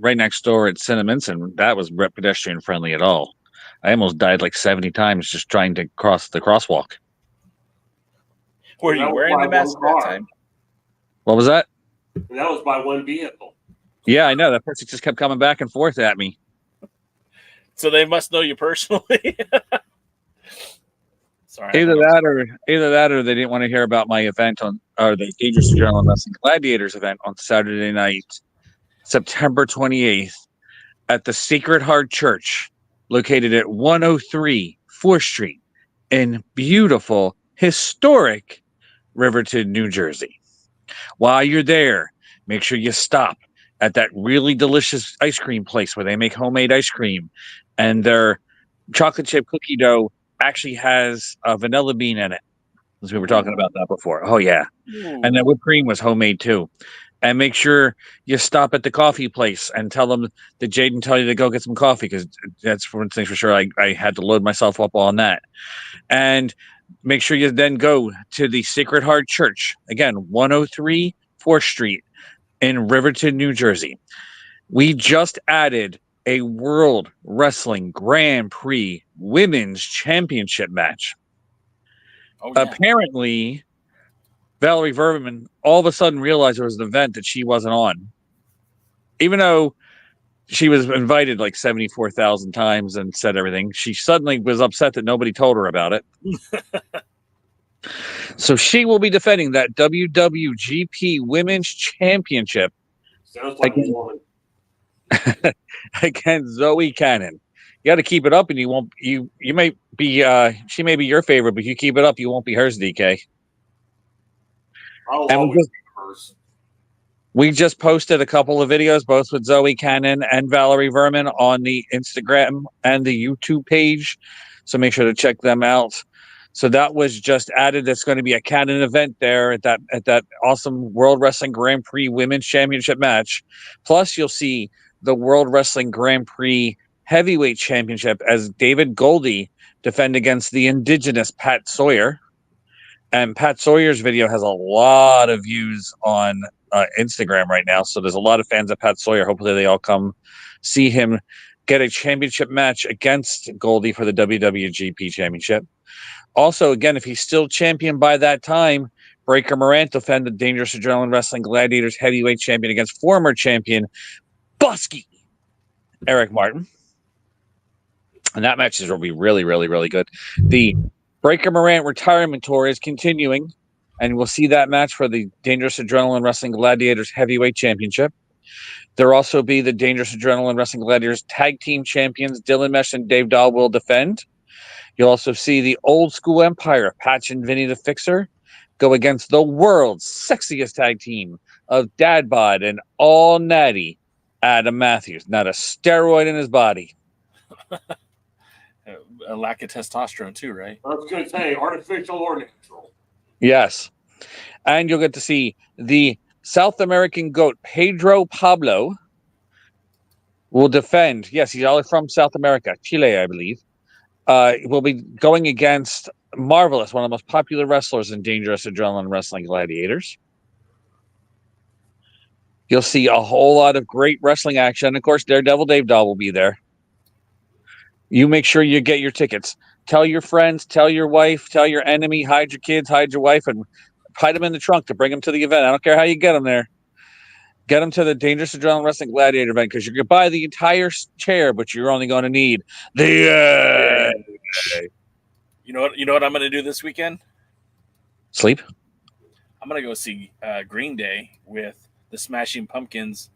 right next door at Cinnaminson that was pedestrian friendly at all. I almost died like 70 times just trying to cross the crosswalk. Were you wearing the mask that time? What was that? And that was by one vehicle. Yeah, I know. That person just kept coming back and forth at me. So they must know you personally. Sorry. Either that or they didn't want to hear about my event or the Dangerous Adrenaline Wrestling Gladiators event on Saturday night, September 28th, at the Sacred Heart Church, located at 103 4th Street in beautiful, historic Riverton, New Jersey. While you're there, make sure you stop at that really delicious ice cream place where they make homemade ice cream, and their chocolate chip cookie dough actually has a vanilla bean in it. As we were talking about that before. Oh yeah. And that whipped cream was homemade too. And make sure you stop at the coffee place and tell them that Jaden tell you to go get some coffee, because that's one thing for sure. I had to load myself up on that. And make sure you then go to the Sacred Heart Church, again, 103 4th Street in Riverton, New Jersey. We just added a World Wrestling Grand Prix Women's Championship match. Oh, yeah. Apparently, Valerie Verman all of a sudden realized there was an event that she wasn't on, even though she was invited like 74,000 times and said everything. She suddenly was upset that nobody told her about it. So she will be defending that WWGP Women's Championship. Sounds like a woman. Against Zoe Cannon. You got to keep it up, and you may be she may be your favorite, but if you keep it up, you won't be hers, DK. We just posted a couple of videos, both with Zoe Cannon and Valerie Verman, on the Instagram and the YouTube page. So make sure to check them out. So that was just added. That's going to be a Cannon event there at that awesome World Wrestling Grand Prix Women's Championship match. Plus, you'll see the World Wrestling Grand Prix Heavyweight Championship as David Goldie defend against the indigenous Pat Sawyer. And Pat Sawyer's video has a lot of views on Instagram right now. So there's a lot of fans of Pat Sawyer. Hopefully they all come see him get a championship match against Goldie for the WWGP Championship. Also, again, if he's still champion by that time, Breaker Morant defend the Dangerous Adrenaline Wrestling Gladiators Heavyweight Champion against former champion Busky Eric Martin. And that match will be really, really, really good. The Breaker Morant retirement tour is continuing, and we'll see that match for the Dangerous Adrenaline Wrestling Gladiators Heavyweight Championship. There'll also be the Dangerous Adrenaline Wrestling Gladiators Tag Team Champions Dylan Mesh and Dave Dahl will defend. You'll also see the Old School Empire, Patch and Vinny the Fixer, go against the world's sexiest tag team of Dad Bod and All Natty Adam Matthews. Not a steroid in his body. A lack of testosterone too, right? I was going to say artificial or natural. Yes. And you'll get to see the South American goat Pedro Pablo will defend. Yes, he's all from South America, Chile, I believe. Will be going against Marvelous, one of the most popular wrestlers in Dangerous Adrenaline Wrestling Gladiators. You'll see a whole lot of great wrestling action. Of course, Daredevil Dave Dahl will be there. You make sure you get your tickets. Tell your friends, tell your wife, tell your enemy, hide your kids, hide your wife, and hide them in the trunk to bring them to the event. I don't care how you get them there. Get them to the Dangerous Adrenaline Wrestling Gladiator event, because you can buy the entire chair, but you're only going to need the You know what I'm going to do this weekend? Sleep. I'm going to go see Green Day with the Smashing Pumpkins,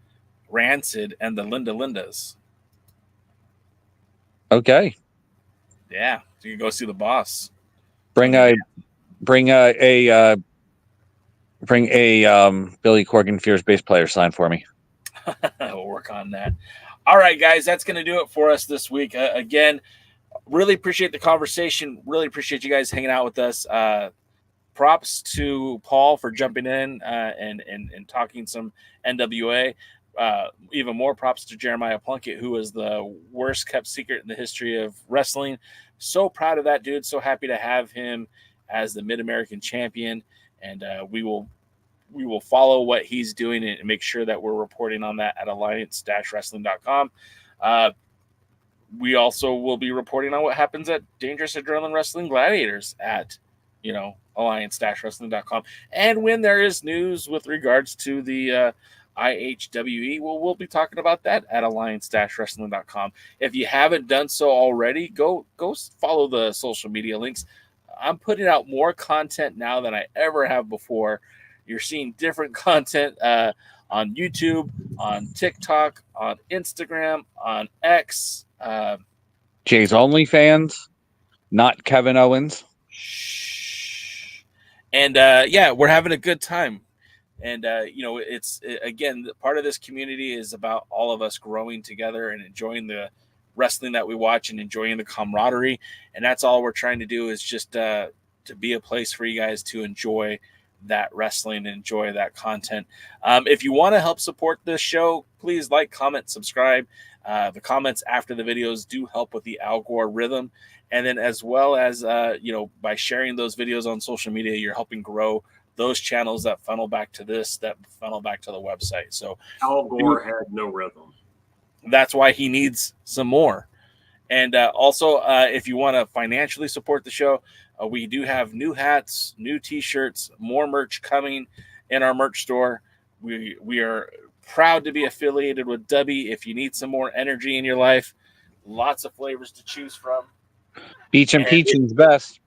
Rancid, and the Linda Lindas. Okay. Yeah, so you can go see the boss. Bring a Bring a Billy Corgan Fierce bass player sign for me. We'll work on that. All right, guys, that's going to do it for us this week. Again, really appreciate the conversation. Really appreciate you guys hanging out with us. Props to Paul for jumping in and talking some NWA. Even more props to Jeremiah Plunkett, who was the worst kept secret in the history of wrestling. So proud of that dude. So happy to have him as the Mid-American champion. And we will follow what he's doing and make sure that we're reporting on that at alliance-wrestling.com. We also will be reporting on what happens at Dangerous Adrenaline Wrestling Gladiators at, alliance-wrestling.com. And when there is news with regards to the IHWE, we'll be talking about that at alliance-wrestling.com. If you haven't done so already, go follow the social media links. I'm putting out more content now than I ever have before. You're seeing different content on YouTube, on TikTok, on Instagram, on X. Jay's OnlyFans, not Kevin Owens. And we're having a good time. And, it's again, part of this community is about all of us growing together and enjoying the wrestling that we watch and enjoying the camaraderie. And that's all we're trying to do is just to be a place for you guys to enjoy that wrestling and enjoy that content. If you want to help support this show, please like, comment, subscribe. The comments after the videos do help with the algorithm. And then as well as, by sharing those videos on social media, you're helping grow those channels that funnel back to this, that funnel back to the website. So Al Gore had no rhythm. That's why he needs some more. And also, if you want to financially support the show, we do have new hats, new T-shirts, more merch coming in our merch store. We are proud to be affiliated with Dubby. If you need some more energy in your life, lots of flavors to choose from. Beach and Peachin's best.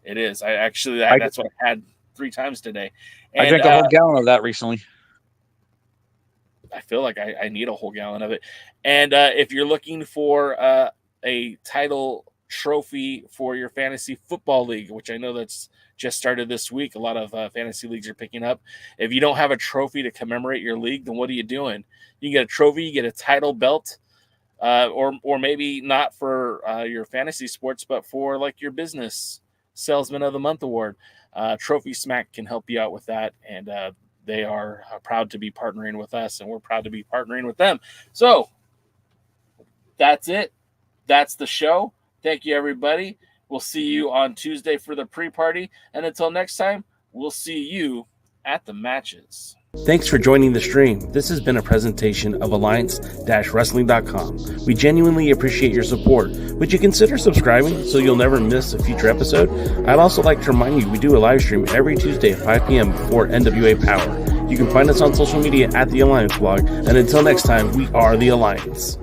It is. That's what I had 3 times today. And, I drank a whole gallon of that recently. I feel like I need a whole gallon of it. And if you're looking for a title trophy for your fantasy football league, which I know that's just started this week, a lot of fantasy leagues are picking up. If you don't have a trophy to commemorate your league, then what are you doing? You get a trophy, you get a title belt, or maybe not for your fantasy sports, but for like your business Salesman of the Month award. Trophy Smack can help you out with that, and they are proud to be partnering with us, and we're proud to be partnering with them. So that's it. That's the show. Thank you, everybody. We'll see you on Tuesday for the pre-party. And until next time, we'll see you at the matches. Thanks for joining the stream. This has been a presentation of alliance-wrestling.com. We genuinely appreciate your support. Would you consider subscribing so you'll never miss a future episode? I'd also like to remind you we do a live stream every Tuesday at 5 p.m. before NWA Power. You can find us on social media at The Alliance Blog. And until next time, we are The Alliance.